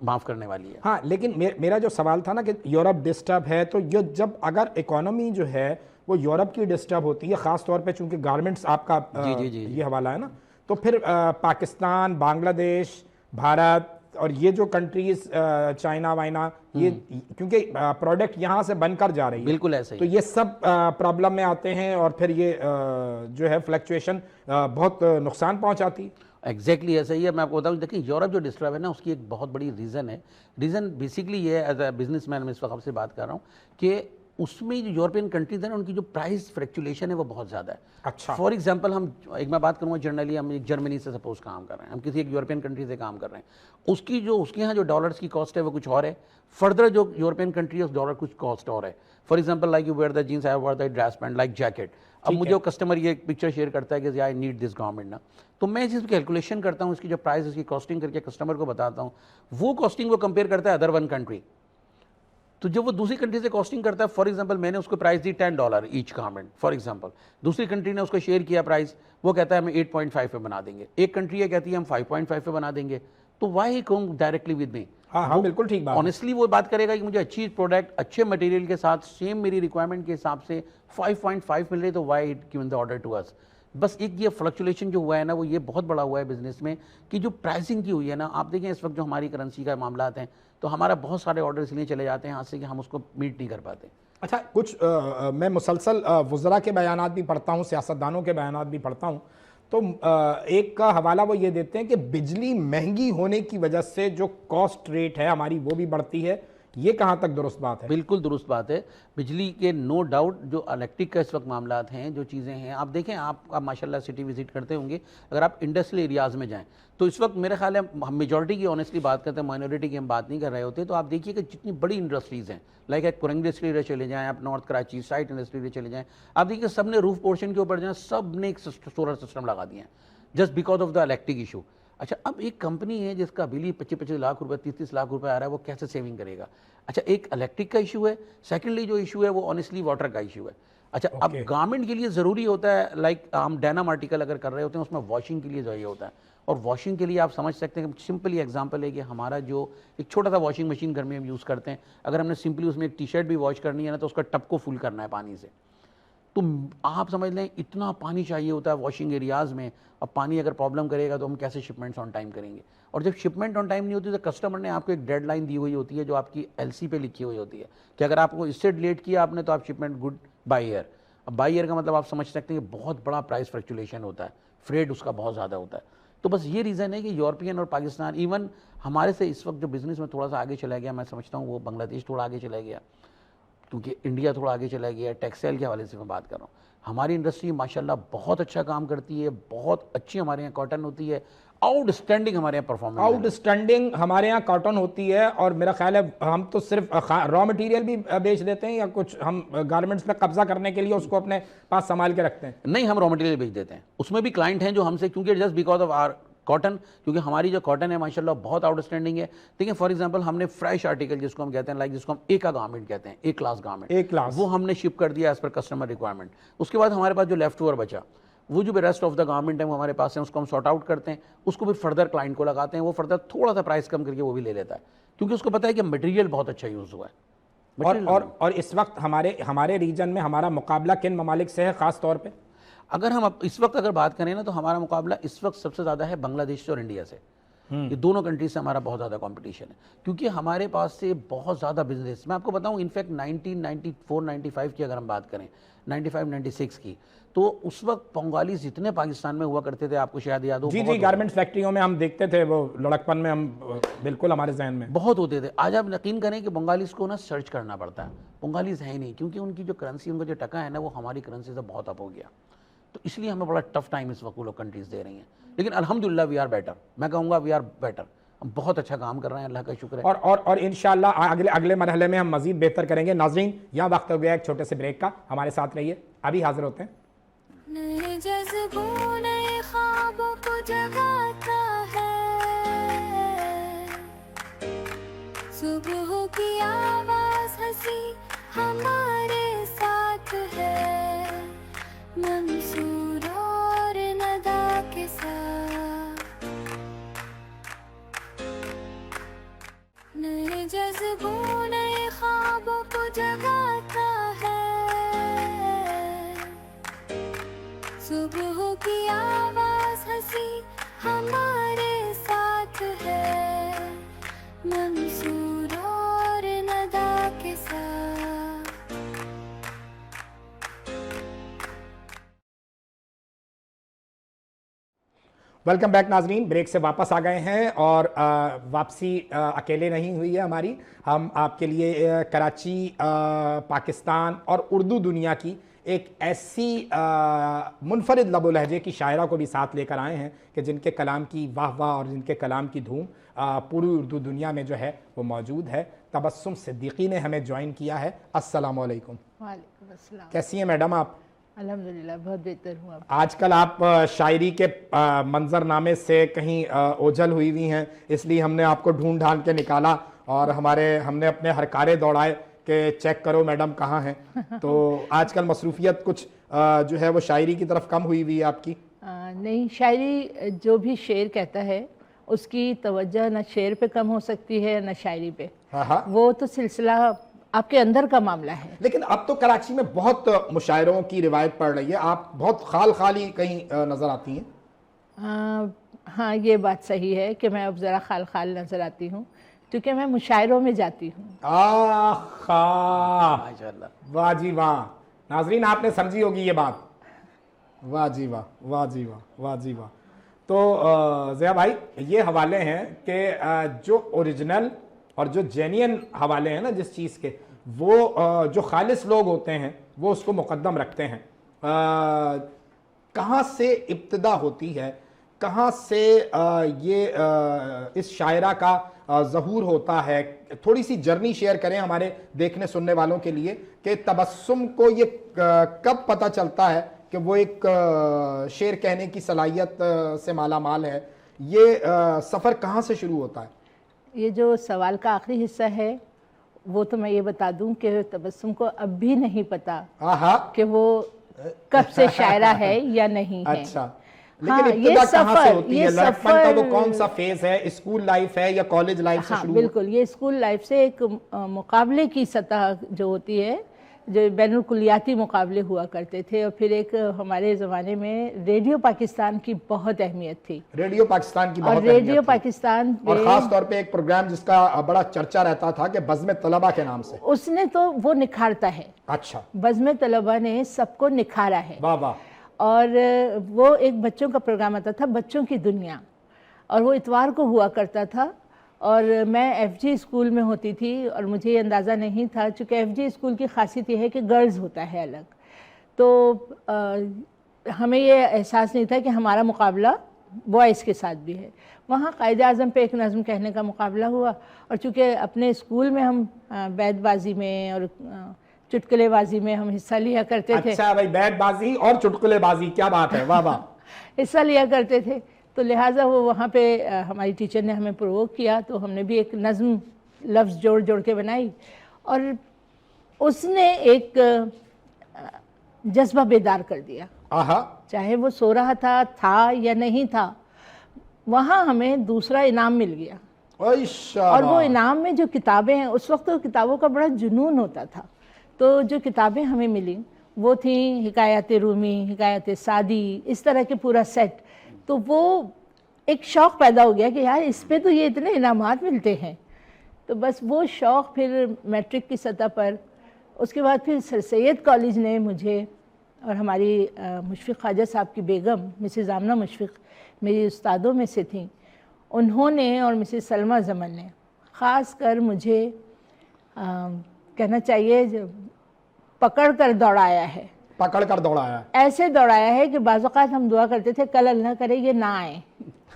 معاف کرنے والی ہے۔ ہاں لیکن میرا جو سوال تھا نا کہ یورپ ڈسٹرب ہے، تو یہ جب اگر اکانومی جو ہے وہ یورپ کی ڈسٹرب ہوتی ہے، خاص طور پہ چونکہ گارمنٹس آپ کا یہ حوالہ ہے نا، تو پھر پاکستان، بنگلہ دیش، بھارت اور یہ جو کنٹریز چائنا وائنا، یہ کیونکہ پروڈکٹ یہاں سے بن کر جا رہی ہے، بالکل ایسے ہی تو یہ سب پرابلم میں آتے ہیں اور پھر یہ جو ہے فلیکچویشن بہت نقصان پہنچاتی ہے۔ ایگزیکٹلی ایسا ہی ہے۔ میں آپ کو بتاؤں، دیکھیں یورپ جو ڈسٹرب ہے نا، اس کی ایک بہت بڑی ریزن ہے۔ ریزن بیسکلی یہ ہے، ایز اے بزنس مین میں اس وقت آپ سے بات کر رہا ہوں کہ اس میں جو یورپین کنٹریز ہیں نا، ان کی جو پرائز فریکچولیشن ہے وہ بہت زیادہ ہے۔ اچھا، فار ایگزامپل میں بات کروں گا جنرلی، ہم ایک جرمنی سے سپوز کام کر رہے ہیں، ہم کسی ایک یورپین کنٹری سے کام کر رہے ہیں، اس کے یہاں جو ڈالرز کی کاسٹ ہے وہ کچھ اور ہے، فردر جو یورپین کنٹری ہے اس ڈالر کچھ کاسٹ اور ہے۔ For example like you wear the jeans, I wear the dress pant like jacket. اب مجھے وہ کسٹمر یہ پکچر شیئر کرتا ہے کہ آئی نیڈ دس گورنمنٹ نا، تو میں اس کی کیلکولیشن کرتا ہوں، اس کی جو پرائز، اس کی کاسٹنگ کر کے کسٹمر کو بتاتا ہوں، وہ کاسٹنگ وہ کمپیئر کرتا ہے ادر ون کنٹری، تو جب وہ دوسری کنٹری سے کاسٹنگ کرتا ہے، فار ایگزامپل میں نے اس کو پرائز دی $10 ایچ گارمنٹ، فار ایگزامپل دوسری کنٹری نے اس کو شیئر کیا پرائز، وہ کہتا ہے ہمیں 8.5 پہ بنا دیں گے، ایک کنٹری ہے کہتی ہے ہم 5.5 پہ بنا دیں گے، تو why come directly with me? ہاں بالکل ٹھیک بات، آنیسٹلی وہ بات کرے گا کہ مجھے اچھی پروڈکٹ اچھے مٹیریل کے ساتھ سیم میری ریکوائرمنٹ کے حساب سے 5.5 مل رہے، تو why it given the order to us. بس ایک یہ فلکچولیشن جو ہوا ہے نا، وہ یہ بہت بڑا ہوا ہے بزنس میں کہ جو پرائسنگ کی ہوئی ہے نا، آپ دیکھیں اس وقت جو ہماری کرنسی کا معاملات ہیں، تو ہمارا بہت سارے آرڈر اس لیے چلے جاتے ہیں ہاتھ سے کہ ہم اس کو میٹ نہیں کر پاتے۔ اچھا کچھ میں مسلسل وزراء کے بیانات بھی پڑھتا ہوں، سیاستدانوں کے بیانات بھی پڑھتا ہوں، تو ایک کا حوالہ وہ یہ دیتے ہیں کہ بجلی مہنگی ہونے کی وجہ سے جو کاسٹ ریٹ ہے ہماری وہ بھی بڑھتی ہے، یہ کہاں تک درست بات ہے؟ بالکل درست بات ہے، بجلی کے نو ڈاؤٹ جو الیکٹرک کا اس وقت معاملات ہیں، جو چیزیں ہیں، آپ دیکھیں، آپ ماشاءاللہ سٹی وزٹ کرتے ہوں گے، اگر آپ انڈسٹریل ایریاز میں جائیں تو اس وقت میرے خیال ہے ہم میجورٹی کی آنیسٹلی بات کرتے ہیں، مائنورٹی کی ہم بات نہیں کر رہے ہوتے، تو آپ دیکھیے کہ جتنی بڑی انڈسٹریز ہیں، لائک ایک پورنگ انڈسٹری ایریا چلے جائیں، آپ North Karachi site industry area چلے جائیں، آپ دیکھیے سب نے روف پورشن کے اوپر جائیں، سب نے ایک سولر سسٹم لگا دیا ہے just because of the electric issue. اچھا اب ایک کمپنی ہے جس کا بل ہی 25 لاکھ روپے 30 لاکھ روپے آ رہا ہے، وہ کیسے سیونگ کرے گا؟ اچھا ایک الیکٹرک کا ایشو ہے، سیکنڈلی جو ایشو ہے وہ آنیسٹلی واٹر کا ایشو ہے۔ اچھا اب گورنمنٹ کے لیے ضروری ہوتا ہے، لائک ہم ڈینم آرٹیکل اگر کر رہے ہوتے ہیں اس میں واشنگ کے لیے ضروری ہوتا ہے، اور واشنگ کے لیے آپ سمجھ سکتے ہیں کہ سمپلی ایگزامپل ہے کہ ہمارا جو ایک چھوٹا سا واشنگ مشین گھر میں ہم یوز کرتے ہیں، اگر ہم نے سمپلی اس میں ایک ٹی شرٹ بھی واش کرنی ہے نا، تو اس کا ٹب کو فل کرنا ہے پانی سے، تو آپ سمجھ لیں اتنا پانی چاہیے ہوتا ہے واشنگ ایریاز میں۔ اب پانی اگر پرابلم کرے گا تو ہم کیسے شپمنٹس آن ٹائم کریں گے؟ اور جب شپمنٹ آن ٹائم نہیں ہوتی تو کسٹمر نے آپ کو ایک ڈیڈ لائن دی ہوئی ہوتی ہے جو آپ کی ایل سی پہ لکھی ہوئی ہوتی ہے کہ اگر آپ کو اس سے لیٹ کیا آپ نے تو آپ شپمنٹ گڈ بائی ایئر۔ اب بائی ایئر کا مطلب آپ سمجھ سکتے ہیں کہ بہت بڑا پرائز فلیکچولیشن ہوتا ہے، فریٹ اس کا بہت زیادہ ہوتا ہے۔ تو بس یہ ریزن ہے کہ یورپین اور پاکستان، ایون ہمارے سے اس وقت جو بزنس میں تھوڑا سا آگے چلا گیا، میں سمجھتا ہوں وہ بنگلہ دیش تھوڑا آگے چلا گیا، کیونکہ انڈیا تھوڑا آگے چلا گیا ہے ٹیکسٹائل کے حوالے سے میں بات کر رہا ہوں. ہماری انڈسٹری ماشاءاللہ بہت اچھا کام کرتی ہے, بہت اچھی ہمارے یہاں کاٹن ہوتی ہے, آؤٹ اسٹینڈنگ ہمارے یہاں پرفارمنس آؤٹ اسٹینڈنگ ہمارے یہاں کاٹن ہوتی ہے. اور میرا خیال ہے ہم تو صرف را مٹیریل بھی بیچ دیتے ہیں یا کچھ ہم گارمنٹس پہ قبضہ کرنے کے لیے اس کو اپنے پاس سنبھال کے رکھتے ہیں؟ نہیں, ہم را مٹیریل بیچ دیتے ہیں. اس میں بھی کلائنٹ ہیں جو ہم سے, کیونکہ just because of our cotton, کیونکہ ہماری جو کاٹن ہے ماشاءاللہ بہت آؤٹ اسٹینڈنگ ہے. دیکھیں فار ایگزامپل ہم نے فریش آرٹیکل جس کو ہم کہتے ہیں لائک جس کو ہم اے کا گارمنٹ کہتے ہیں, اے کلاس گارمنٹ, ایک کلاس وہ ہم نے شپ کر دیا ایز پر کسٹمر ریکوائرمنٹ. اس کے بعد ہمارے پاس جو لیفٹ اوور بچا, وہ جو بھی ریسٹ آف دا گارمنٹ ہے وہ ہمارے پاس ہیں, اس کو ہم سارٹ آؤٹ کرتے ہیں, اس کو پھر فردر کلائنٹ کو لگاتے ہیں, وہ فردر تھوڑا سا پرائس کم کر کے وہ بھی لے لیتا ہے, کیونکہ اس کو پتہ ہے کہ مٹیریل بہت اچھا یوز ہوا ہے. اور اس وقت ہمارے ریجن میں ہمارا مقابلہ کن ممالک سے ہے خاص طور پہ؟ اگر ہم اس وقت اگر بات کریں نا تو ہمارا مقابلہ اس وقت سب سے زیادہ ہے بنگلہ دیش سے اور انڈیا سے. یہ دونوں کنٹریز سے ہمارا بہت زیادہ کمپٹیشن ہے, کیونکہ ہمارے پاس سے بہت زیادہ بزنس. میں آپ کو بتاؤں انفیکٹ 1994-95 کی اگر ہم بات کریں, 95-96 کی, تو اس وقت بنگالیز جتنے پاکستان میں ہوا کرتے تھے آپ کو شاید یاد ہو. جی گارمنٹس فیکٹریوں میں ہم دیکھتے تھے, وہ لڑکپن میں ہم بالکل ہمارے ذہن میں بہت ہوتے تھے. آج آپ یقین کریں کہ بنگالیز کو نا سرچ کرنا پڑتا ہے, بنگالیز ہیں ہی نہیں, کیونکہ ان کی جو کرنسی, ان کا جو ٹکا ہے نا وہ ہماری کرنسی سے بہت اپ ہو گیا. تو اس لیے ہمیں بڑا ٹف ٹائم اس وقت وہ لوگ کنٹریز دے رہی ہیں. لیکن الحمدللہ وی آر بیٹر, میں کہوں گا وی آر بیٹر, ہم بہت اچھا کام کر رہے ہیں, اللہ کا شکر ہے. اور انشاءاللہ اگلے مرحلے میں ہم مزید بہتر کریں گے. ناظرین یہاں وقت ہو گیا ایک چھوٹے سے بریک کا, ہمارے ساتھ رہیے, ابھی حاضر ہوتے ہیں. نئے جذبوں نئے خوابوں کو جگاتا ہے, صبح کی آواز ہنسی ہمارے ساتھ ہے, منصور اور ندا کے ساتھ. نئے جذبوں نئے خوابوں کو جگاتا ہے, صبح کی آواز ہنسی ہمارے ساتھ ہے, منصور اور ندا کے ساتھ. ویلکم بیک ناظرین, بریک سے واپس آ گئے ہیں اور واپسی اکیلے نہیں ہوئی ہے ہماری. ہم آپ کے لیے کراچی, پاکستان اور اردو دنیا کی ایک ایسی منفرد لب و لہجے کی شاعرہ کو بھی ساتھ لے کر آئے ہیں کہ جن کے کلام کی واہ واہ اور جن کے کلام کی دھوم پوری اردو دنیا میں جو ہے وہ موجود ہے. تبسم صدیقی نے ہمیں جوائن کیا ہے. السلام علیکم. وعلیکم السلام. کیسی ہیں میڈم آپ؟ الحمدللہ بہت بہتر ہوں. اب آج کل آپ شاعری کے منظر نامے سے کہیں اوجھل ہوئی ہوئی ہیں, اس لیے ہم نے آپ کو ڈھونڈ ڈھانڈ کے نکالا اور ہم نے اپنے ہر کارے دوڑائے کہ چیک کرو میڈم کہاں ہیں. تو آج کل مصروفیت کچھ جو ہے وہ شاعری کی طرف کم ہوئی ہوئی ہے آپ کی؟ نہیں, شاعری جو بھی شعر کہتا ہے اس کی توجہ نہ شعر پہ کم ہو سکتی ہے نہ شاعری پہ. وہ تو سلسلہ آپ کے اندر کا معاملہ ہے. لیکن اب تو کراچی میں بہت مشاعروں کی روایت پڑ رہی ہے, آپ بہت خال خالی کہیں نظر آتی ہیں. ہاں یہ بات صحیح ہے کہ میں اب ذرا خال خال نظر آتی ہوں, کیونکہ میں مشاعروں میں جاتی ہوں. ماشاءاللہ, واہ جی واہ. ناظرین آپ نے سمجھی ہوگی یہ بات. واہ جی واہ, واہ جی واہ, واہ جی واہ. تو ضیاء بھائی یہ حوالے ہیں کہ جو اوریجنل اور جو جینین حوالے ہیں نا جس چیز کے, وہ جو خالص لوگ ہوتے ہیں وہ اس کو مقدم رکھتے ہیں. کہاں سے ابتدا ہوتی ہے, کہاں سے یہ اس شاعرہ کا ظہور ہوتا ہے؟ تھوڑی سی جرنی شیئر کریں ہمارے دیکھنے سننے والوں کے لیے کہ تبسم کو یہ کب پتہ چلتا ہے کہ وہ ایک شعر کہنے کی صلاحیت سے مالا مال ہے. یہ سفر کہاں سے شروع ہوتا ہے؟ یہ جو سوال کا آخری حصہ ہے وہ تو میں یہ بتا دوں کہ تبسم کو اب بھی نہیں پتا کہ وہ کب سے شاعرہ ہے یا نہیں ہے. اچھا, لیکن ابتدا کہاں سے ہوتی ہے؟ لڑکپن کا وہ کون سا فیز ہے؟ اسکول لائف ہے یا کالج لائف سے شروع؟ بالکل, یہ اسکول لائف سے ایک مقابلے کی سطح جو ہوتی ہے, جو بین الکلیاتی مقابلے ہوا کرتے تھے, اور پھر ایک ہمارے زمانے میں ریڈیو پاکستان کی بہت اہمیت تھی. ریڈیو پاکستان کی بہت اور ریڈیو پاکستان اور خاص طور پہ ایک پروگرام جس کا بڑا چرچا رہتا تھا کہ بزم طلبہ کے نام سے, اس نے تو وہ نکھارتا ہے. اچھا, بزم طلبہ نے سب کو نکھارا ہے. واہ واہ. اور وہ ایک بچوں کا پروگرام آتا تھا, بچوں کی دنیا, اور وہ اتوار کو ہوا کرتا تھا. اور میں ایف جی اسکول میں ہوتی تھی اور مجھے یہ اندازہ نہیں تھا، چونکہ ایف جی اسکول کی خاصیت یہ ہے کہ گرلز ہوتا ہے الگ، تو ہمیں یہ احساس نہیں تھا کہ ہمارا مقابلہ بوائز کے ساتھ بھی ہے۔ وہاں قائد اعظم پہ ایک نظم کہنے کا مقابلہ ہوا، اور چونکہ اپنے اسکول میں ہم بیت بازی میں اور چٹکلے بازی میں ہم حصہ لیا کرتے تھے۔ اچھا بھائی، بیت بازی اور چٹکلے بازی، کیا بات ہے، واہ واہ۔ حصہ لیا کرتے تھے، تو لہٰذا وہ وہاں پہ ہماری ٹیچر نے ہمیں پرووک کیا، تو ہم نے بھی ایک نظم لفظ جوڑ جوڑ کے بنائی، اور اس نے ایک جذبہ بیدار کر دیا، آہا، چاہے وہ سو رہا تھا یا نہیں تھا۔ وہاں ہمیں دوسرا انعام مل گیا، اور وہ انعام میں جو کتابیں ہیں، اس وقت تو کتابوں کا بڑا جنون ہوتا تھا، تو جو کتابیں ہمیں ملیں وہ تھیں حکایات رومی، حکایات سعدی، اس طرح کے پورا سیٹ۔ تو وہ ایک شوق پیدا ہو گیا کہ یار اس پہ تو یہ اتنے انعامات ملتے ہیں، تو بس وہ شوق پھر میٹرک کی سطح پر، اس کے بعد پھر سر سید کالج نے مجھے اور ہماری مشفق خواجہ صاحب کی بیگم مسز آمنہ مشفق میری استادوں میں سے تھیں، انہوں نے اور مسز سلمہ زمن نے خاص کر مجھے کہنا چاہیے پکڑ کر دوڑایا ہے، پکڑ کر دوڑایا، ایسے دوڑایا ہے کہ بعض اوقات ہم دعا کرتے تھے کل اللہ کرے یہ نہ آئے۔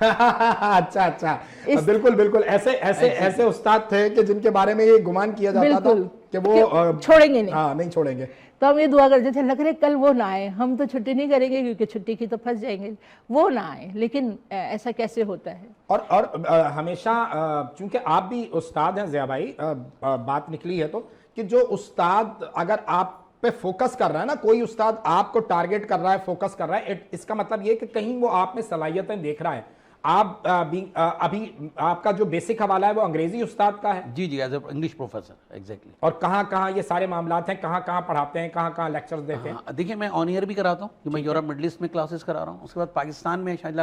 اچھا اچھا، بالکل بالکل، ایسے استاد تھے کہ جن کے بارے میں یہ گمان کیا جاتا تھا کہ وہ چھوڑیں گے نہیں، ہاں نہیں چھوڑیں گے، تو ہم یہ دعا کرتے تھے اللہ کرے کل وہ نہ آئے، ہم تو چھٹی نہیں کریں گے کیونکہ چھٹی کی تو پھنس جائیں گے، وہ نہ آئے، لیکن ایسا کیسے ہوتا ہے۔ اور ہمیشہ چونکہ آپ بھی استاد ہیں ضیاء بھائی، بات نکلی ہے تو کہ جو استاد اگر آپ پہ فوکس کر رہا ہے نا، کوئی استاد آپ کو ٹارگٹ کر رہا ہے، فوکس کر رہا ہے، اس کا مطلب یہ کہ کہیں وہ آپ میں صلاحیتیں دیکھ رہا ہے۔ آپ ابھی آپ کا جو بیسک حوالہ ہے وہ انگریزی استاد کا ہے؟ جی جی، as a English professor, exactly. اور کہاں کہاں یہ سارے معاملات ہیں، کہاں کہاں پڑھاتے ہیں، کہاں کہاں لیکچرز دیتے ہیں؟ دیکھیں میں آن ایئر بھی کراتا ہوں، جو میں یورپ مڈل ایسٹ میں کلاسز کرا رہا ہوں، اس کے بعد پاکستان میں شاید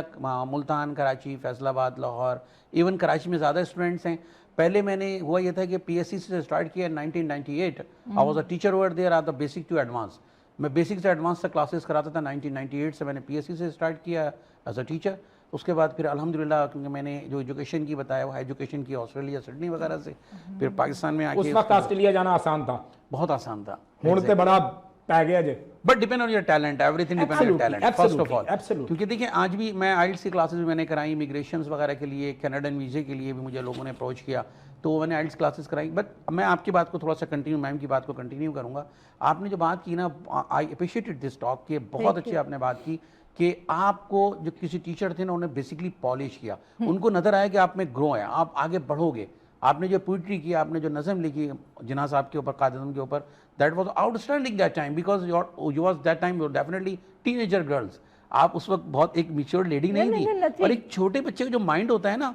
ملتان، کراچی، فیصل آباد، لاہور، ایون کراچی میں زیادہ اسٹوڈنٹس ہیں۔ پہلے میں نے ہوا یہ تھا کہ پی ایس سی سے اسٹارٹ کیا 1998، I was a teacher over there at the basic to advance, میں بیسک سے ایڈوانس تک کلاسز کراتا تھا۔ 1998 سے میں نے پی ایس سی سے اسٹارٹ کیا ایز اے ٹیچر، اس کے بعد پھر الحمدللہ کیونکہ میں نے جو ایجوکیشن کی بتایا وہ ایجوکیشن کی آسٹریلیا، سڈنی وغیرہ سے، پھر پاکستان میں آ کے اس وقت آسٹریلیا جانا آسان تھا؟ بہت آسان تھا، ہوں تے بڑا پی گیا جی، but depend on your talent, everything depend on your talent first of all, کیونکہ دیکھیں آج بھی میں آئلٹس کی کلاسز میں نے کرائی، امیگریشنز وغیرہ کے لیے، کینیڈین ویزے کے لیے بھی مجھے لوگوں نے اپروچ کیا، تو میں نے آئلٹس کلاسز کرائی۔ بٹ میں آپ کی بات کو تھوڑا سا کنٹینیو، میم کی بات کو کنٹینیو کروں گا۔ آپ نے جو بات کی نا، آئی اپریشیٹڈ دس ٹاک، کہ بہت اچھی آپ نے بات کی کہ آپ کو جو کسی ٹیچر تھے نا انہوں نے بیسکلی پالش کیا، ان کو نظر آیا کہ آپ میں گرو ہے، آپ آگے بڑھو گے۔ آپ نے جو پوئٹری کی، آپ نے جو نظم لکھی جناح صاحب کے اوپر، قائد اعظم کے اوپر، that was out standing that time, because you was that time definitely ten ager girls, آپ اس وقت بہت ایک میچور لیڈی نہیں تھی، اور ایک چھوٹے بچے کا جو مائنڈ ہوتا ہے نا،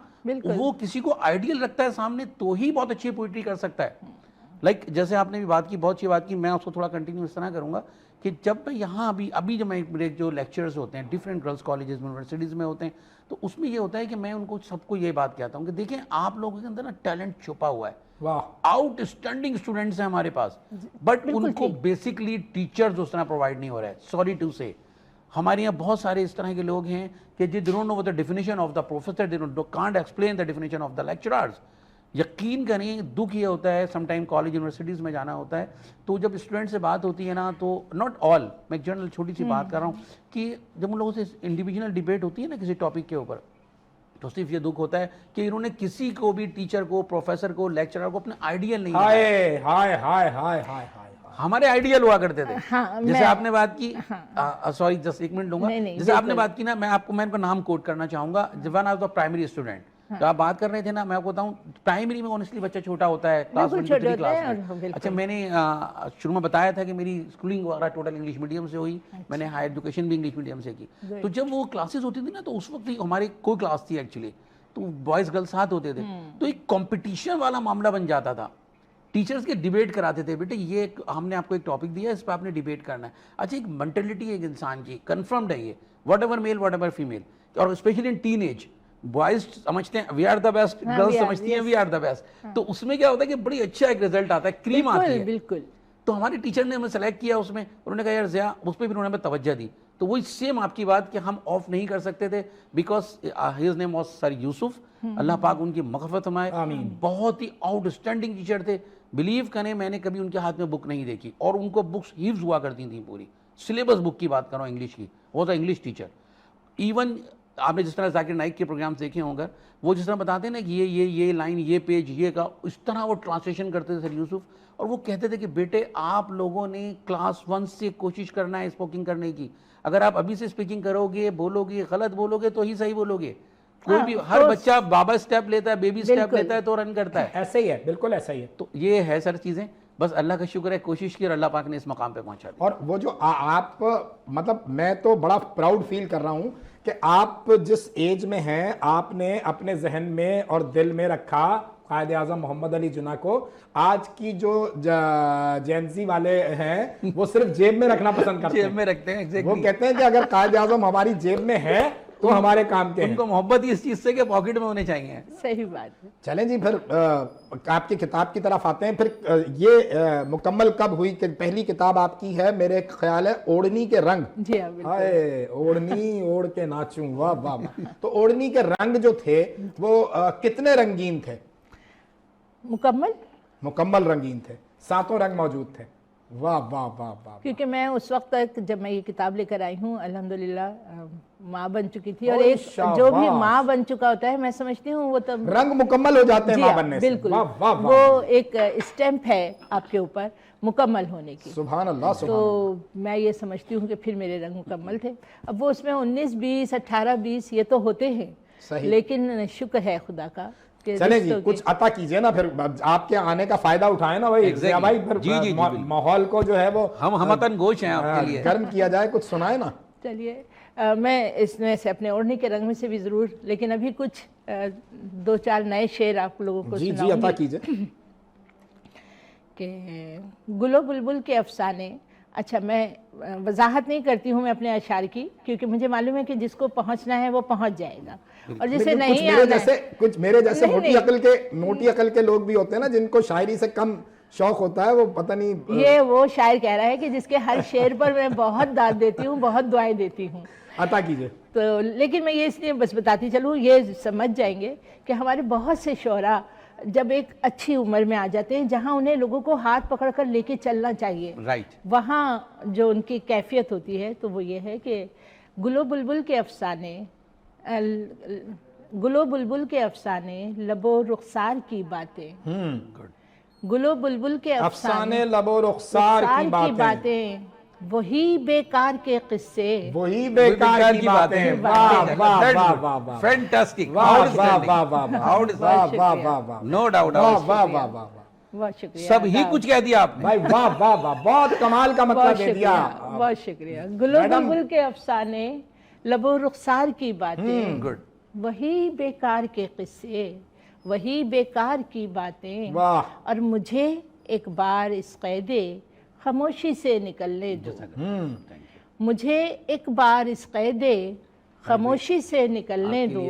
وہ کسی کو آئیڈیل رکھتا ہے سامنے تو ہی بہت اچھی پوئٹری کر سکتا ہے۔ لائک جیسے آپ نے بھی بات کی، بہت اچھی بات کی، میں اس کو تھوڑا کنٹینیو اس طرح کروں گا کہ جب میں یہاں ابھی جو میرے جو لیکچرز ہوتے ہیں ڈفرینٹ گرلز کالجز میں، یونیورسٹیز میں ہوتے ہیں، تو اس میں یہ ہوتا ہے کہ میں ان کو سب کو یہ بات کہتا ہوں کہ دیکھیں آپ لوگوں کے اندر نا ٹیلنٹ چھپا ہوا ہے، آؤٹ اسٹینڈنگ اسٹوڈنٹس ہیں ہمارے پاس، بٹ ان کو بیسکلی ٹیچرز اس طرح پرووائڈ نہیں ہو رہا ہے۔ سوری ٹو سے ہمارے یہاں بہت سارے اس طرح کے لوگ ہیں کہ they don't know what the definition of the professor, they can't explain the definition of the lecturers۔ یقین کریں دکھ یہ ہوتا ہے، سم ٹائم کالج یونیورسٹیز میں جانا ہوتا ہے تو جب اسٹوڈنٹ سے بات ہوتی ہے نا، تو ناٹ آل، میں ایک جنرل چھوٹی سی بات کر رہا ہوں کہ جب ان لوگوں سے انڈیویجنل ڈیبیٹ ہوتی ہے نا کسی ٹاپک کے اوپر، تو صرف یہ دکھ ہوتا ہے کہ انہوں نے کسی کو بھی، ٹیچر کو، پروفیسر کو، لیکچرر کو اپنا آئیڈیل نہیں بنایا۔ ہمارے آئیڈیل ہوا کرتے تھے، جیسے آپ نے بات کی، سوری جسٹ ایک منٹ لوں گا، جیسے آپ نے بات کی نا، میں آپ کو میں ان کا نام کوٹ کرنا چاہوں گا، one of the primary student, تو آپ بات کر رہے تھے نا، میں آپ کو بتاؤں پرائمری میں اونیسٹلی بچہ چھوٹا ہوتا ہے، کلاس 1 2 3 کلاس میں۔ اچھا میں نے شروع میں بتایا تھا کہ میری اسکولنگ وغیرہ ٹوٹل انگلش میڈیم سے ہوئی، میں نے ہائر ایجوکیشن بھی انگلش میڈیم سے کی، تو جب وہ کلاسز ہوتی تھی نا تو اس وقت ہماری کوئی کلاس تھی ایکچولی، تو بوائز گرلز ساتھ ہوتے تھے، تو ایک کمپٹیشن والا معاملہ بن جاتا تھا، ٹیچرز کے ڈیبیٹ کراتے تھے، بیٹے یہ ہم نے آپ کو ایک ٹاپک دیا ہے، اس پہ آپ نے ڈیبیٹ کرنا ہے۔ اچھا ایک مینٹلٹی ہے ایک انسان کی، کنفرمڈ ہے یہ، whatever male whatever female, اور especially in teenage, boys سمجھتے ہیں we are the best, girls سمجھتی ہیں وی آر دا بیسٹ، تو اس میں کیا ہوتا ہے کہ بڑی اچھا ایک رزلٹ آتا ہے، کریم آتی ہے، بالکل تو ہمارے ٹیچر نے ہمیں سلیکٹ کیا اس میں, انہوں نے کہا یار ضیاء, اس پہ پھر انہوں نے ہمیں توجہ دی. تو وہی سیم آپ کی بات کہ ہم آف نہیں کر سکتے تھے, بیکاز ہز نیم واز سر یوسف, اللہ پاک ان کی مغفرت فرمائے, بہت ہی آؤٹ اسٹینڈنگ ٹیچر تھے. بلیو کریں میں نے کبھی ان کے ہاتھ میں بک نہیں دیکھی, اور ان کو بکس حفظ ہوا کرتی تھیں پوری, سلیبس بک کی بات کر رہا ہوں انگلش کی, وہ تھا انگلش ٹیچر. ایون آپ نے جس طرح ذاکر نائک کے پروگرامز دیکھے ہوں گے, وہ جس طرح بتاتے ہیں نا کہ یہ لائن, یہ پیج, یہ کا, اس طرح وہ ٹرانسلیشن کرتے تھے سر یوسف. اور وہ کہتے تھے کہ بیٹے آپ لوگوں نے کلاس 1 سے کوشش کرنا ہے اسپوکنگ کرنے کی, اگر آپ ابھی سے اسپیکنگ کرو گے, بولو گے, غلط بولو گے تو ہی صحیح بولو گے. کوئی بھی, ہر بچہ بابا اسٹیپ لیتا ہے, بیبی اسٹیپ لیتا ہے تو رن کرتا ہے. ایسے ہی ہے, بالکل ایسا ہی ہے. تو یہ ہے سر چیزیں, بس اللہ کا شکر ہے, کوشش کی اور اللہ پاک نے اس مقام پہ پہنچا دیا. اور وہ جو آپ مطلب میں تو بڑا پراؤڈ فیل کر رہا ہوں کہ آپ جس ایج میں ہیں, آپ نے اپنے ذہن میں اور دل میں رکھا قائد اعظم محمد علی جناح کو. آج کی جو جینزی والے ہیں وہ صرف جیب میں رکھنا پسند کرتے ہیں, جیب میں رکھتے ہیں, وہ کہتے ہیں کہ اگر قائد اعظم ہماری جیب میں ہے تو ہمارے کام کے ہیں. ان کو محبت ہی اس چیز سے کہ پاکٹ میں ہونے چاہیے. صحیح بات ہے. چلیں جی, پھر آپ کی کتاب کی طرف آتے ہیں. پھر یہ مکمل کب ہوئی؟ کہ پہلی کتاب آپ کی ہے میرے خیال ہے اوڑھنی کے رنگ. جی ہاں بالکل. ہائے اوڑھنی اوڑھ کے ناچوں, واہ واہ واہ. تو اوڑھنی کے رنگ جو تھے وہ کتنے رنگین تھے؟ مکمل رنگین تھے, 7 رنگ موجود تھے. واہ واہ واہ واہ. کیونکہ میں اس وقت تک جب میں یہ کتاب لے کر آئی ہوں الحمدللہ ماں بن چکی تھی, اور ایک جو بھی ماں بن چکا ہوتا ہے میں سمجھتی ہوں وہ تب رنگ مکمل ہو جاتے ہیں ماں بننے سے. بالکل, واہ واہ واہ. وہ ایک اسٹیمپ ہے آپ کے اوپر مکمل ہونے کی. سبحان اللہ سبحان. تو میں یہ سمجھتی ہوں کہ پھر میرے رنگ مکمل تھے. اب وہ اس میں 19 20 18 20 یہ تو ہوتے ہیں, لیکن شکر ہے خدا کا. چلیں جی کچھ عطا کیجئے نا, پھر آپ کے آنے کا فائدہ اٹھائیں نا بھائی. بھائی پھر ماحول کو جو ہے وہ ہم ہمتن گوش ہیں آپ کے لیے, گرم کیا جائے, کچھ سنائے نا. چلیے میں اس میں سے اپنے اوڑھنی کے رنگ میں سے بھی ضرور, لیکن ابھی کچھ 2-4 نئے شعر آپ لوگوں کو جی سناؤں عطا گی کیجئے. کہ گل و بلبل کے افسانے. اچھا میں وضاحت نہیں کرتی ہوں میں اپنے اشعار کی, کیونکہ مجھے معلوم ہے کہ جس کو پہنچنا ہے وہ پہنچ جائے گا, اور جسے نہیں آنا ہے. کچھ میرے جیسے موٹی عقل کے لوگ بھی ہوتے ہیں نا جن کو شاعری سے کم شوق ہوتا ہے, وہ پتہ نہیں. یہ وہ شاعر کہہ رہا ہے کہ جس کے ہر شعر پر میں بہت داد دیتی ہوں, بہت دعائیں دیتی ہوں. عطا کیجئے. تو لیکن میں یہ اس لیے بس بتاتی چلوں, یہ سمجھ جائیں گے کہ ہمارے بہت سے شعراء جب ایک اچھی عمر میں آ جاتے ہیں جہاں انہیں لوگوں کو ہاتھ پکڑ کر لے کے چلنا چاہیے, وہاں جو ان کی کیفیت ہوتی ہے تو وہ یہ ہے کہ گل و بلبل کے افسانے, گل و بلبل کے افسانے, لب و رخسار کی باتیں. گل و بلبل کے افسانے, لب و رخسار کی باتیں, وہی بیکار کے قصے, وہی بیکار کی باتیں. واہ واہ واہ واہ واہ. فینٹاسٹک, واہ واہ واہ واہ واہ واہ واہ واہ. No doubt. واہ واہ واہ واہ. بہت شکریہ, سب ہی کچھ کہہ دیا آپ نے بھائی. واہ واہ واہ, بہت کمال کا مطلب دے دیا. بہت شکریہ. گل و بلبل کے افسانے, لب و رخسار کی باتیں, وہی بیکار کے قصے, وہی بیکار کی باتیں. اور مجھے ایک بار اس قید خاموشی سے نکلنے دو, مجھے ایک بار اس قید خاموشی سے نکلنے دو.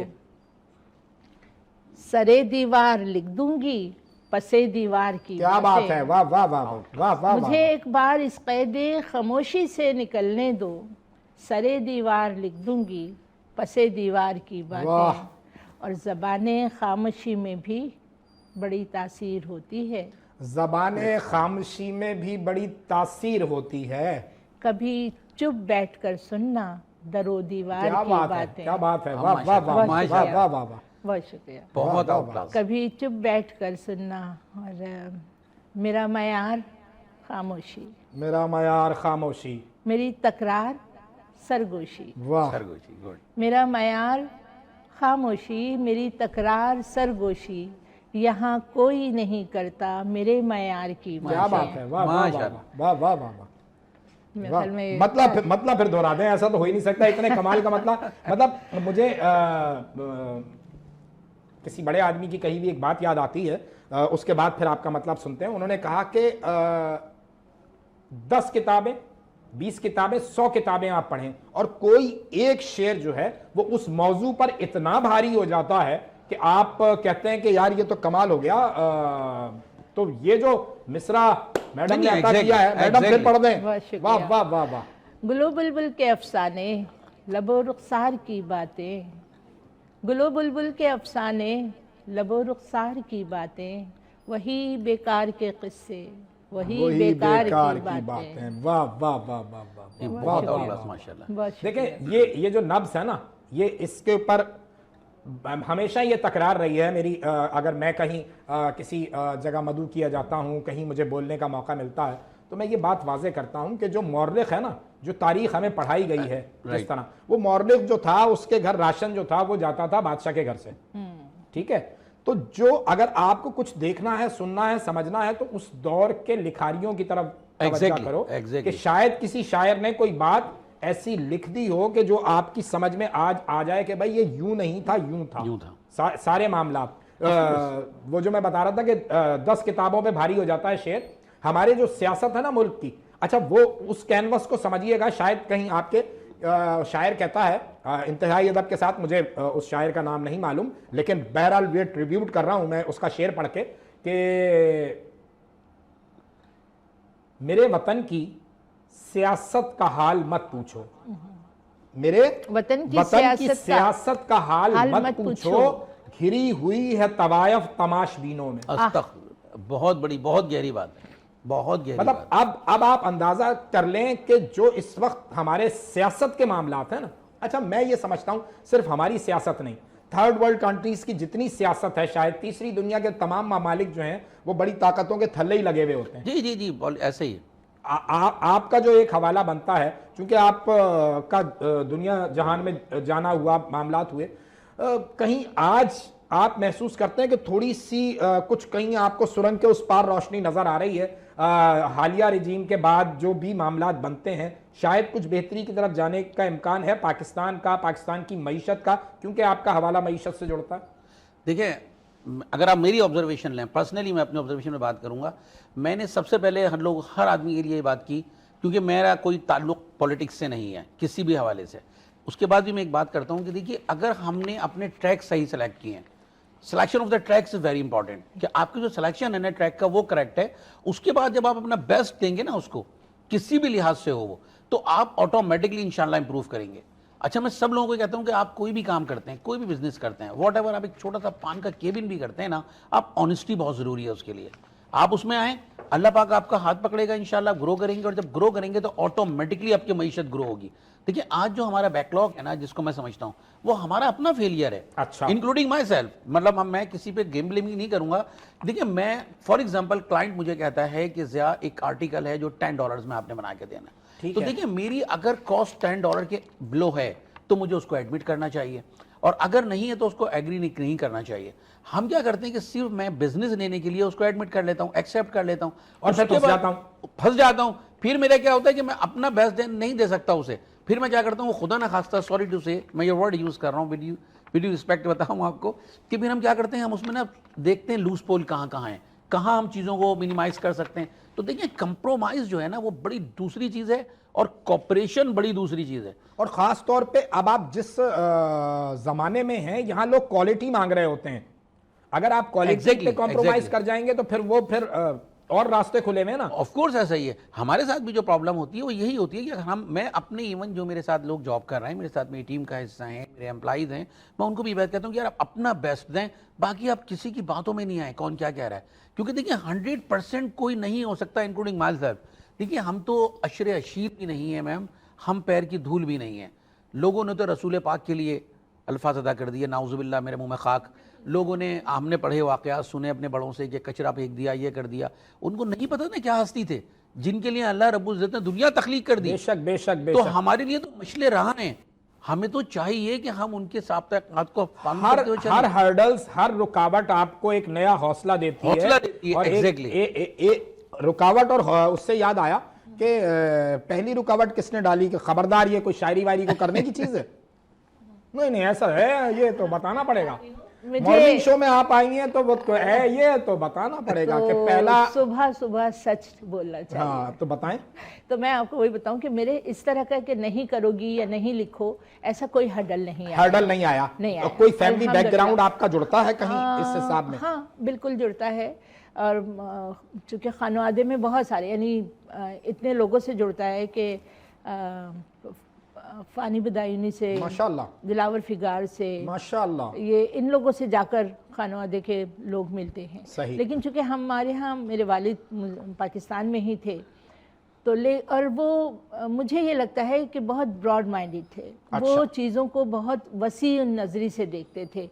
سرے دیوار لکھ دوں گی پسے دیوار کی کیا بات ہے. واہ واہ واہ واہ واہ. مجھے ایک بار اس قید خاموشی سے نکلنے دو, سرے دیوار لکھ دوں گی پسے دیوار کی باتیں. اور زبان خاموشی میں بھی بڑی تاثیر ہوتی ہے, زبان خاموشی میں بھی بڑی تاثیر ہوتی ہے. کبھی چپ بیٹھ کر سننا در و دیوار کی باتیں. کیا بات ہے. واہ واہ واہ واہ واہ واہ. بہت شکریہ. بہت کبھی چپ بیٹھ کر سننا, اور میرا معیار خاموشی, میرا معیار خاموشی, میری تکرار سرگوشی. واہ. میرا معیار خاموشی, میری تکرار سرگوشی, یہاں کوئی نہیں کرتا میرے معیار کی. کیا بات ہے. واہ واہ واہ واہ واہ. مطلب پھر دہرا دیں, ایسا تو ہو ہی نہیں سکتا اتنے کمال کا مطلب. مطلب مجھے کسی بڑے آدمی کی کہی ہوئی ایک بات یاد آتی ہے, اس کے بعد پھر آپ کا مطلب سنتے ہیں. انہوں نے کہا کہ 10 کتابیں 20 کتابیں 100 کتابیں آپ پڑھیں اور کوئی ایک شعر جو ہے وہ اس موضوع پر اتنا بھاری ہو جاتا ہے کہ آپ کہتے ہیں کہ یار یہ تو کمال ہو گیا, تو یہ جو مصرع میڈم نے نہیں، عطا کیا ہے، میڈم پھر exactly. پڑھ دیں. بہت شکریہ. واہ واہ واہ واہ. گلو بلبل کے افسانے لب و رخسار کی باتیں، گلو بلبل کے افسانے لب و رخسار کی باتیں، وہی بیکار کے قصے، وہی بیکار کی باتیں. واہ واہ واہ واہ واہ. بہت اخلاص ماشاءاللہ. بہت شکریہ. دیکھیں یہ جو نبض ہے نا، یہ اس کے اوپر ہمیشہ یہ تکرار رہی ہے میری. اگر میں کہیں کسی جگہ مدعو کیا جاتا ہوں، کہیں مجھے بولنے کا موقع ملتا ہے، تو میں یہ بات واضح کرتا ہوں کہ جو مورخ ہے نا، جو تاریخ ہمیں پڑھائی گئی ہے جس طرح، وہ مورخ جو تھا اس کے گھر راشن جو تھا وہ جاتا تھا بادشاہ کے گھر سے. ٹھیک ہے. تو جو اگر آپ کو کچھ دیکھنا ہے، سننا ہے، سمجھنا ہے، تو اس دور کے لکھاریوں کی طرف توجہ کرو کہ شاید کسی شاعر نے کوئی بات ایسی لکھ دی ہو کہ جو آپ کی سمجھ میں آج آ جائے کہ بھائی یہ یوں نہیں تھا، یوں تھا. سارے معاملات وہ جو میں بتا رہا تھا کہ 10 کتابوں پہ بھاری ہو جاتا ہے شعر. ہمارے جو سیاست ہے نا ملک کی، اچھا وہ اس کینوس کو سمجھیے گا. شاید کہیں آپ کے شاعر کہتا ہے، انتہائی ادب کے ساتھ، مجھے اس شاعر کا نام نہیں معلوم، لیکن بہرحال یہ ٹریبیوٹ کر رہا ہوں میں اس کا شعر پڑھ کے کہ میرے وطن کی سیاست کا حال مت پوچھو، میرے وطن کی سیاست کا حال مت پوچھو، گھری ہوئی ہے طوائف تماش بینوں میں. استغفر. بہت بڑی، بہت گہری بات ہے، بہت گہری مطلب بات. اب آپ اندازہ کر لیں کہ جو اس وقت ہمارے سیاست کے معاملات ہیں نا، اچھا میں یہ سمجھتا ہوں صرف ہماری سیاست نہیں، تھرڈ ورلڈ کنٹریز کی جتنی سیاست ہے، شاید تیسری دنیا کے تمام ممالک جو ہیں وہ بڑی طاقتوں کے تھلے ہی لگے ہوئے ہوتے ہیں. جی جی جی ایسے ہی. آپ کا جو ایک حوالہ بنتا ہے، چونکہ آپ کا دنیا جہان میں جانا ہوا، معاملات ہوئے، کہیں آج آپ محسوس کرتے ہیں کہ تھوڑی سی کچھ کہیں آپ کو سرنگ کے اس پار روشنی نظر آ رہی ہے؟ حالیہ رجیم کے بعد جو بھی معاملات بنتے ہیں، شاید کچھ بہتری کی طرف جانے کا امکان ہے پاکستان کا، پاکستان کی معیشت کا، کیونکہ آپ کا حوالہ معیشت سے جڑتا ہے. دیکھیں، اگر آپ میری آبزرویشن لیں، پرسنلی میں اپنے آبزرویشن میں بات کروں گا. میں نے سب سے پہلے ہر آدمی کے لیے یہ بات کی، کیونکہ میرا کوئی تعلق پولیٹکس سے نہیں ہے کسی بھی حوالے سے. اس کے بعد بھی میں ایک بات کرتا ہوں کہ دیکھیے، اگر ہم نے اپنے ٹریک صحیح سلیکٹ کیے ہیں، selection of the treks is very important, کہ آپ کی جو سلیکشن ہے نا ٹریک کا وہ کریکٹ ہے. اس کے بعد جب آپ اپنا بیسٹ دیں گے نا اس کو، کسی بھی لحاظ سے ہو وہ، تو آپ آٹومیٹکلی انشاءاللہ امپروو کریں گے. اچھا میں سب لوگوں کو کہتا ہوں کہ آپ کوئی بھی کام کرتے ہیں، کوئی بھی بزنس کرتے ہیں، واٹ ایور، آپ ایک چھوٹا سا پان کا کیبن بھی کرتے ہیں نا، آپ آنیسٹی بہت ضروری ہے اس کے لیے. آپ اس میں آئیں، اللہ پاک آپ کا ہاتھ پکڑے گا، انشاءاللہ گرو کریں گے، اور جب گرو کریں گے تو آٹومیٹکلی آپ کی معیشت گرو ہوگی. دیکھیں آج جو ہمارا بیک لاگ ہے نا، جس کو میں سمجھتا ہوں وہ ہمارا اپنا فیلئر ہے، اچھا، انکلوڈنگ مائی سیلف. مطلب میں کسی پہ گیم بلیمنگ نہیں کروں گا. دیکھیں میں فار ایگزامپل کلائنٹ مجھے کہتا ہے کہ ضیاء ایک آرٹیکل ہے جو $10 میں آپ نے بنا کے دینا، تو دیکھیں میری اگر کاسٹ $10 کے بلو ہے تو مجھے اس کو ایڈمٹ کرنا چاہیے، اور اگر نہیں ہے تو اس کو ایگری نہیں کرنا چاہیے. ہم کیا کرتے ہیں کہ صرف میں بزنس لینے کے لیے اس کو ایڈمٹ کر لیتا ہوں، ایکسیپٹ کر لیتا ہوں، اور پھر پھنس جاتا ہوں. پھر میرا کیا ہوتا ہے کہ میں اپنا بیسٹ نہیں دے سکتا اسے. پھر میں کیا کرتا ہوں، خدا نہ خواستہ، سوری ٹو سے میں یہ ورڈ یوز کر رہا ہوں، ویڈیو رسپیکٹ بتاؤں آپ کو، کہ پھر ہم کیا کرتے ہیں، ہم اس میں نا دیکھتے ہیں لوز پول کہاں ہیں، کہاں ہم چیزوں کو منیمائز کر سکتے ہیں. تو دیکھیں کمپرومائز جو ہے نا وہ بڑی دوسری چیز ہے، اور کوپریشن بڑی دوسری چیز ہے. اور خاص طور پہ اب آپ جس زمانے میں ہیں، یہاں لوگ کوالٹی مانگ رہے ہوتے ہیں. اگر آپ کوالٹی پہ کمپرومائز کر جائیں گے تو پھر اور راستے کھلے میں نا. آف کورس ایسا ہی ہے. ہمارے ساتھ بھی جو پرابلم ہوتی ہے وہ یہی ہوتی ہے کہ میں اپنے ایون جو میرے ساتھ لوگ جاب کر رہے ہیں، میرے ساتھ میری ٹیم کا حصہ ہیں، میرے امپلائیز ہیں، میں ان کو بھی یہ بات کہتا ہوں کہ یار آپ اپنا بیسٹ دیں، باقی آپ کسی کی باتوں میں نہیں آئیں کون کیا کہہ رہا ہے. کیونکہ دیکھیں 100% کوئی نہیں ہو سکتا، انکلوڈنگ مائی سیلف. دیکھیے ہم تو عشر عشیر بھی نہیں ہیں میم، ہم پیر کی دھول بھی نہیں ہیں. لوگوں نے تو رسول پاک کے لیے الفاظ ادا کر دیے، نعوذ باللہ میرے منہ میں خاک. لوگوں نے، ہم نے پڑھے واقعات سنے اپنے بڑوں سے کہ کچرا پھینک دیا، یہ کر دیا. ان کو نہیں پتا نا کیا ہستی تھے جن کے لیے اللہ رب العزت نے دنیا تخلیق کر دی. بے شک بے شک بے تو شک. ہمارے لیے تو مشلے رہا ہیں. ہمیں تو چاہیے کہ ہم ان کے سابقات کو ہر ہرڈلز، ہر رکاوٹ آپ کو ایک نیا حوصلہ دیتی ہے. اور رکاوٹ، اور اس سے یاد آیا کہ پہلی رکاوٹ کس نے ڈالی کہ خبردار یہ کوئی شاعری وائری کو کرنے کی چیز ہے؟ نہیں ایسا ہے، یہ تو بتانا پڑے گا. مارننگ شو میں آپ آئی ہیں تو وہ ہے، یہ تو بتانا پڑے گا کہ پہلا صبح سچ بولنا چاہیے. ہاں تو بتائیں. تو میں آپ کو وہی بتاؤں کہ میرے اس طرح کا کہ نہیں کرو گی یا نہیں لکھو، ایسا کوئی ہرڈل نہیں آیا. ہرڈل نہیں آیا. کوئی فیملی بیک گراؤنڈ آپ کا جڑتا ہے کہیں اس حساب میں؟ ہاں بالکل جڑتا ہے. اور چونکہ خانوادے میں بہت سارے یعنی اتنے لوگوں سے جڑتا ہے کہ فانی بدایونی سے، ماشاءاللہ، دلاور فگار سے، ماشاءاللہ، یہ ان لوگوں سے جا کر خانوادے کے لوگ ملتے ہیں. صحیح. لیکن چونکہ ہمارے ہاں میرے والد پاکستان میں ہی تھے تو اور وہ مجھے یہ لگتا ہے کہ بہت براڈ مائنڈڈ تھے. وہ چیزوں کو بہت وسیع نظری سے دیکھتے تھے.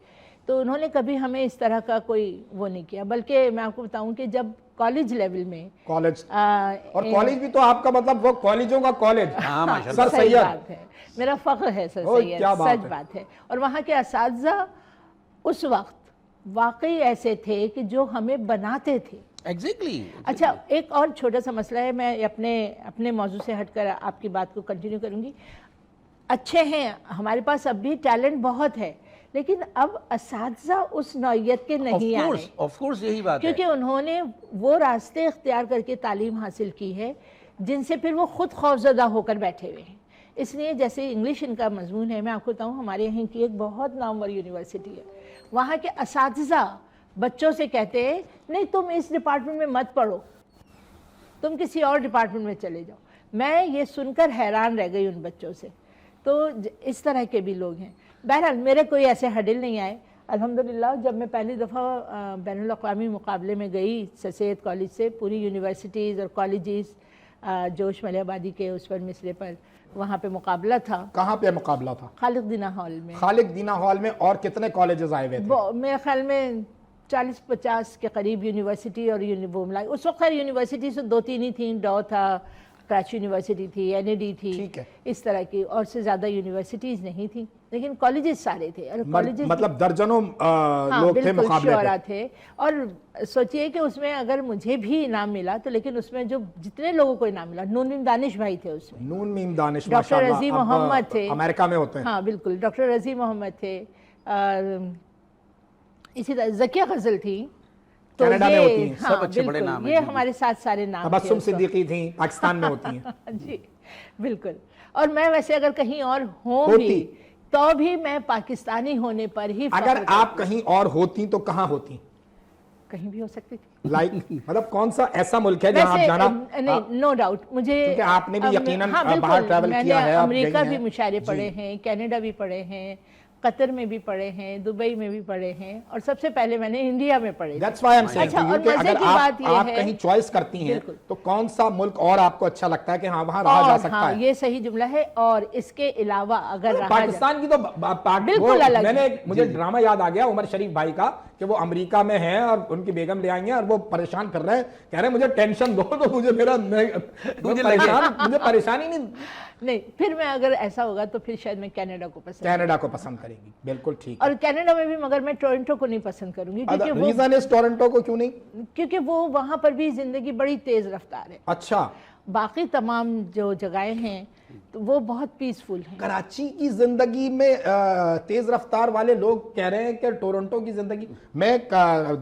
تو انہوں نے کبھی ہمیں اس طرح کا کوئی وہ نہیں کیا. بلکہ میں آپ کو بتاؤں کہ جب کالج لیول میں کالج، اور کالج بھی تو آپ کا مطلب وہ کالجوں کا کالج، سر صحیح سید، بات ہے، میرا فخر ہے سر سید، کیا بات سچ ہے. بات ہے. اور وہاں کے اساتذہ اس وقت واقعی ایسے تھے کہ جو ہمیں بناتے تھے. ایگزیکٹلی. اچھا ایک اور چھوٹا سا مسئلہ ہے، میں اپنے موضوع سے ہٹ کر آپ کی بات کو کنٹینیو کروں گی. اچھے ہیں ہمارے پاس، اب بھی ٹیلنٹ بہت ہے، لیکن اب اساتذہ اس نوعیت کے نہیں آ رہے. آف کورس یہی بات ہے. کیونکہ انہوں نے وہ راستے اختیار کر کے تعلیم حاصل کی ہے جن سے پھر وہ خود خوفزدہ ہو کر بیٹھے ہوئے ہیں. اس لیے جیسے انگلش ان کا مضمون ہے، میں آپ کو بتاؤں ہمارے یہاں کی ایک بہت نامور یونیورسٹی ہے، وہاں کے اساتذہ بچوں سے کہتے ہیں نہیں تم اس ڈپارٹمنٹ میں مت پڑھو، تم کسی اور ڈپارٹمنٹ میں چلے جاؤ. میں یہ سن کر حیران رہ گئی ان بچوں سے. تو اس طرح کے بھی لوگ ہیں. بہرحال میرے کوئی ایسے ہڈل نہیں آئے الحمدللہ. جب میں پہلی دفعہ بین الاقوامی مقابلے میں گئی سر سید کالج سے، پوری یونیورسٹیز اور کالجز جوش ملیح آبادی کے اس پر مصرے پر وہاں پہ مقابلہ تھا. کہاں پہ مقابلہ تھا؟ خالق دینا ہال میں. خالق دینا ہال میں. اور کتنے کالجز آئے ہوئے تھے؟ میرے خیال میں 40-50 کے قریب یونیورسٹی اور وہ ملا. اس وقت خیر یونیورسٹی سے 2-3 ہی تھیں. ڈو تھا، کراچی یونیورسٹی تھی، NAD تھی، اس طرح کی، اور سے زیادہ یونیورسٹیز نہیں تھیں. لیکن کالجز سارے تھے. اور کالجز مطلب درجنوں لوگ تھے مقابلے شعراء تھے. اور سوچئے کہ اس میں اگر مجھے بھی انعام ملا تو، لیکن اس میں جو جتنے لوگوں کو انعام ملا، نون میم دانش بھائی تھے اس میں. نون میم دانش ڈاکٹر رضی محمد تھے، امریکہ میں ہوتے ہیں. ہاں بالکل، ڈاکٹر رضی محمد تھے. اسی طرح ذکیہ غزل تھی. کینیڈا میں ہوتی ہیں. سب اچھے بڑے نام ہیں. یہ ہمارے ساتھ سارے نام تھے. تبسم صدیقی تھیں، پاکستان میں ہوتی ہیں. جی بالکل. اور میں ویسے اگر کہیں اور ہوں بھی تو بھی میں پاکستانی ہونے پر ہی فخر اگر آپ کہیں اور ہوتی تو کہاں ہوتی؟ کہیں بھی ہو سکتی تھی. لائک مطلب کون سا ایسا ملک ہے جہاں آپ جانا؟ نہیں، نو ڈاؤٹ. مجھے کیونکہ آپ نے بھی یقیناً باہر بالکل، ٹریول میں کیا نے ہے، آپ امریکہ گئی بھی ہیں. مشاعرے پڑھے ہیں، کینیڈا بھی پڑھے ہیں، قطر میں بھی پڑھے ہیں، دبئی میں بھی پڑھے ہیں، اور سب سے پہلے میں نے انڈیا میں پڑھے. That's why I'm saying اچھا، to you اور کہ مزے اگر کی بات یہ آپ ہے کہیں چوائس کرتی ہیں بالکل. تو کون سا ملک اور آپ کو اچھا لگتا ہے کہ ہاں وہاں رہا جا سکتا ہاں ہے؟ یہ صحیح جملہ ہے. اور اس کے علاوہ اگر رہا پاکستان کی تو بالکل الگ میں نے ہے. مجھے ڈرامہ یاد آ گیا عمر شریف بھائی کا کہ وہ امریکہ میں ہیں اور ان کی بیگم لے آئی ہیں اور وہ پریشان کر رہے ہیں، کہہ رہے ہیں مجھے ٹینشن دو تو مجھے پریشانی نہیں. پھر میں اگر ایسا ہوگا تو پھر شاید میں کینیڈا کو پسند کریں گی. بالکل ٹھیک. اور کینیڈا میں بھی مگر میں ٹورنٹو کو نہیں پسند کروں گی ریزن اس ٹورنٹو کو کیوں نہیں؟ کیونکہ وہ وہاں پر بھی زندگی بڑی تیز رفتار ہے. اچھا. باقی تمام جو جگہیں ہیں تو وہ بہت پیسفل ہیں. کراچی کی زندگی میں تیز رفتار والے لوگ کہہ رہے ہیں کہ ٹورنٹو کی زندگی. میں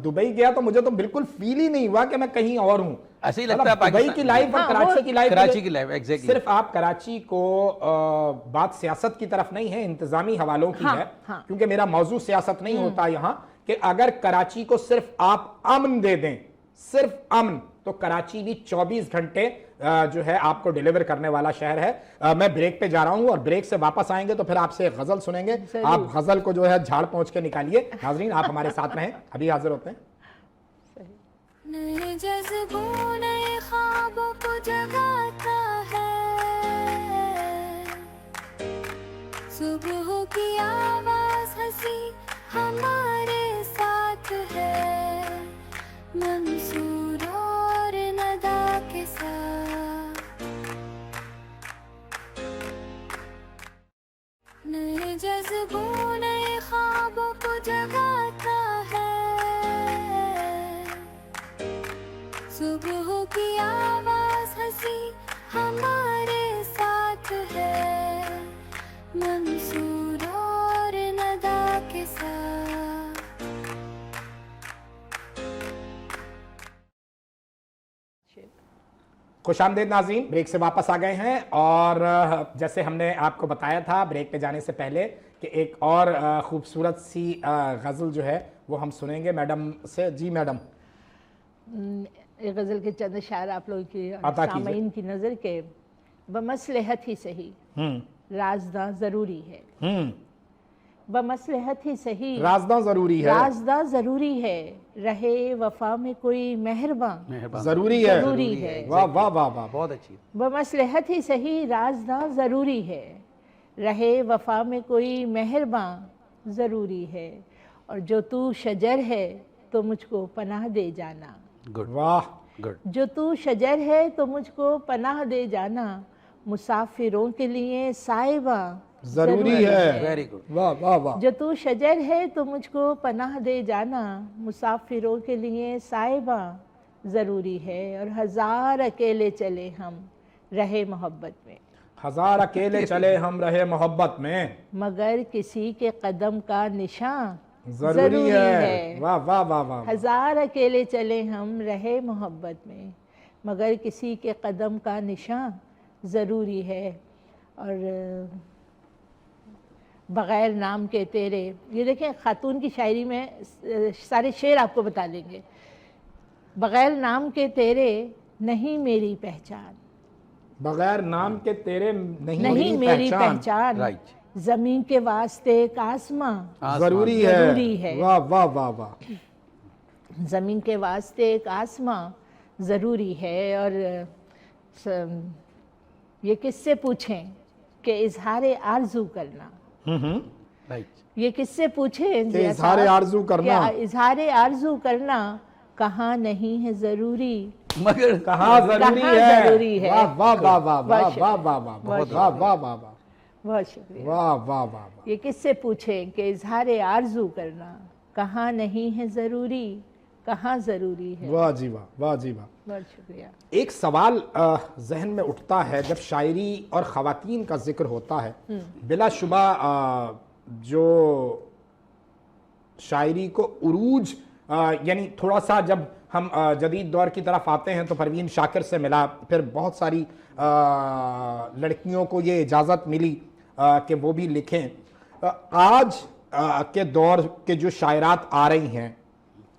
دبئی گیا تو مجھے تو بالکل فیل ہی نہیں ہوا کہ میں کہیں اور ہوں. ایسے ہی لگتا ہے دبئی کی لائف اور کراچی کی لائف ایگزیکٹلی. صرف آپ کراچی کو بات سیاست کی طرف نہیں ہے، انتظامی حوالوں کی ہے، کیونکہ میرا موضوع سیاست نہیں ہوتا یہاں. کہ اگر کراچی کو صرف آپ امن دے دیں، صرف امن، تو کراچی بھی 24 گھنٹے جو ہے آپ کو ڈیلیور کرنے والا شہر ہے. میں بریک پہ جا رہا ہوں اور بریک سے واپس آئیں گے تو پھر آپ سے غزل سنیں گے. آپ غزل کو جو ہے جھاڑ پہنچ کے نکالیے. ناظرین آپ ہمارے ساتھ رہیں، ابھی حاضر ہوتے ہیں. نئے جذبوں نئے خوابوں کو جگاتا ہے، صبح کی آواز ہنسی ہمارے ساتھ ہے، منصور اور ندا کے ساتھ. نئے جذبوں نئے خوابوں کو جگاتا ہے، صبح کی آواز ہنسی ہمارے ساتھ ہے، منصور اور ندا کے ساتھ. خوش آمدید ناظرین، بریک سے واپس آ گئے ہیں اور جیسے ہم نے آپ کو بتایا تھا بریک پہ جانے سے پہلے کہ ایک اور خوبصورت سی غزل جو ہے وہ ہم سنیں گے میڈم سے. جی میڈم. ایک غزل کے چند اشعار آپ لوگوں کی اور عطا کیجئے۔ سامعین کی نظر کے بمصلحت ہی صحیح رازداں ضروری ہے، بمصلحت ہی صحیح رازداں ضروری ہے، رازداں ضروری ہے، رہے وفا میں کوئی مہرباں ضروری ہے، ضروری ہے، واہ واہ واہ واہ، بہت اچھی. بمصلحت ہی صحیح رازداں ضروری ہے، رہے وفا میں کوئی مہرباں ضروری ہے، اور جو تو شجر ہے تو مجھ کو پناہ دے جانا، گڈ واہ، گڈ. جو تو شجر ہے تو مجھ کو پناہ دے جانا، مسافروں کے لیے سائباں ضروری ہے، ویری گڈ. واہ واہ واہ، جو تو شجر ہے تو مجھ کو پناہ دے جانا، مسافروں کے لیے سائباں ضروری ہے، اور ہزار اکیلے چلے ہم رہے محبت میں، ہزار اکیلے چلے ہم رہے محبت میں، مگر کسی کے قدم کا نشان ضروری ہے، واہ واہ واہ واہ، ہزار اکیلے چلے ہم رہے محبت میں، مگر کسی کے قدم کا نشان ضروری ہے، اور بغیر نام کے تیرے، یہ دیکھیں خاتون کی شاعری میں سارے شعر آپ کو بتا دیں گے، بغیر نام کے تیرے نہیں میری پہچان، بغیر نام کے تیرے نہیں میری پہچان، رائٹ. زمین کے واسطے ایک آسماں ضروری ضروری ہے، ہے، واہ واہ واہ واہ، زمین کے واسطے ایک آسماں ضروری ہے، اور یہ کس سے پوچھیں کہ اظہار آرزو کرنا، رائٹ. یہ کس سے پوچھیں کہ اظہار آرزو کرنا، کہ اظہار آرزو کرنا کہاں نہیں ہے ضروری، مگر کہاں ضروری کہاں ہے، ضروری ہے، واہ واہ واہ واہ واہ بہت واہ واہ واہ واہ واہ واہ واہ، بہت شکریہ، واہ واہ واہ، یہ کس سے پوچھیں کہ اظہار آرزو کرنا کہاں نہیں ہے ضروری، کہاں ضروری ہے، واہ جی واہ، واہ جی واہ۔ بہت شکریہ۔ ایک سوال ذہن میں اٹھتا ہے جب شاعری اور خواتین کا ذکر ہوتا ہے، بلا شبہ جو شاعری کو عروج، یعنی تھوڑا سا جب ہم جدید دور کی طرف آتے ہیں تو پروین شاکر سے ملا، پھر بہت ساری لڑکیوں کو یہ اجازت ملی کہ وہ بھی لکھیں۔ آج کے دور کے جو شاعرات آ رہی ہیں،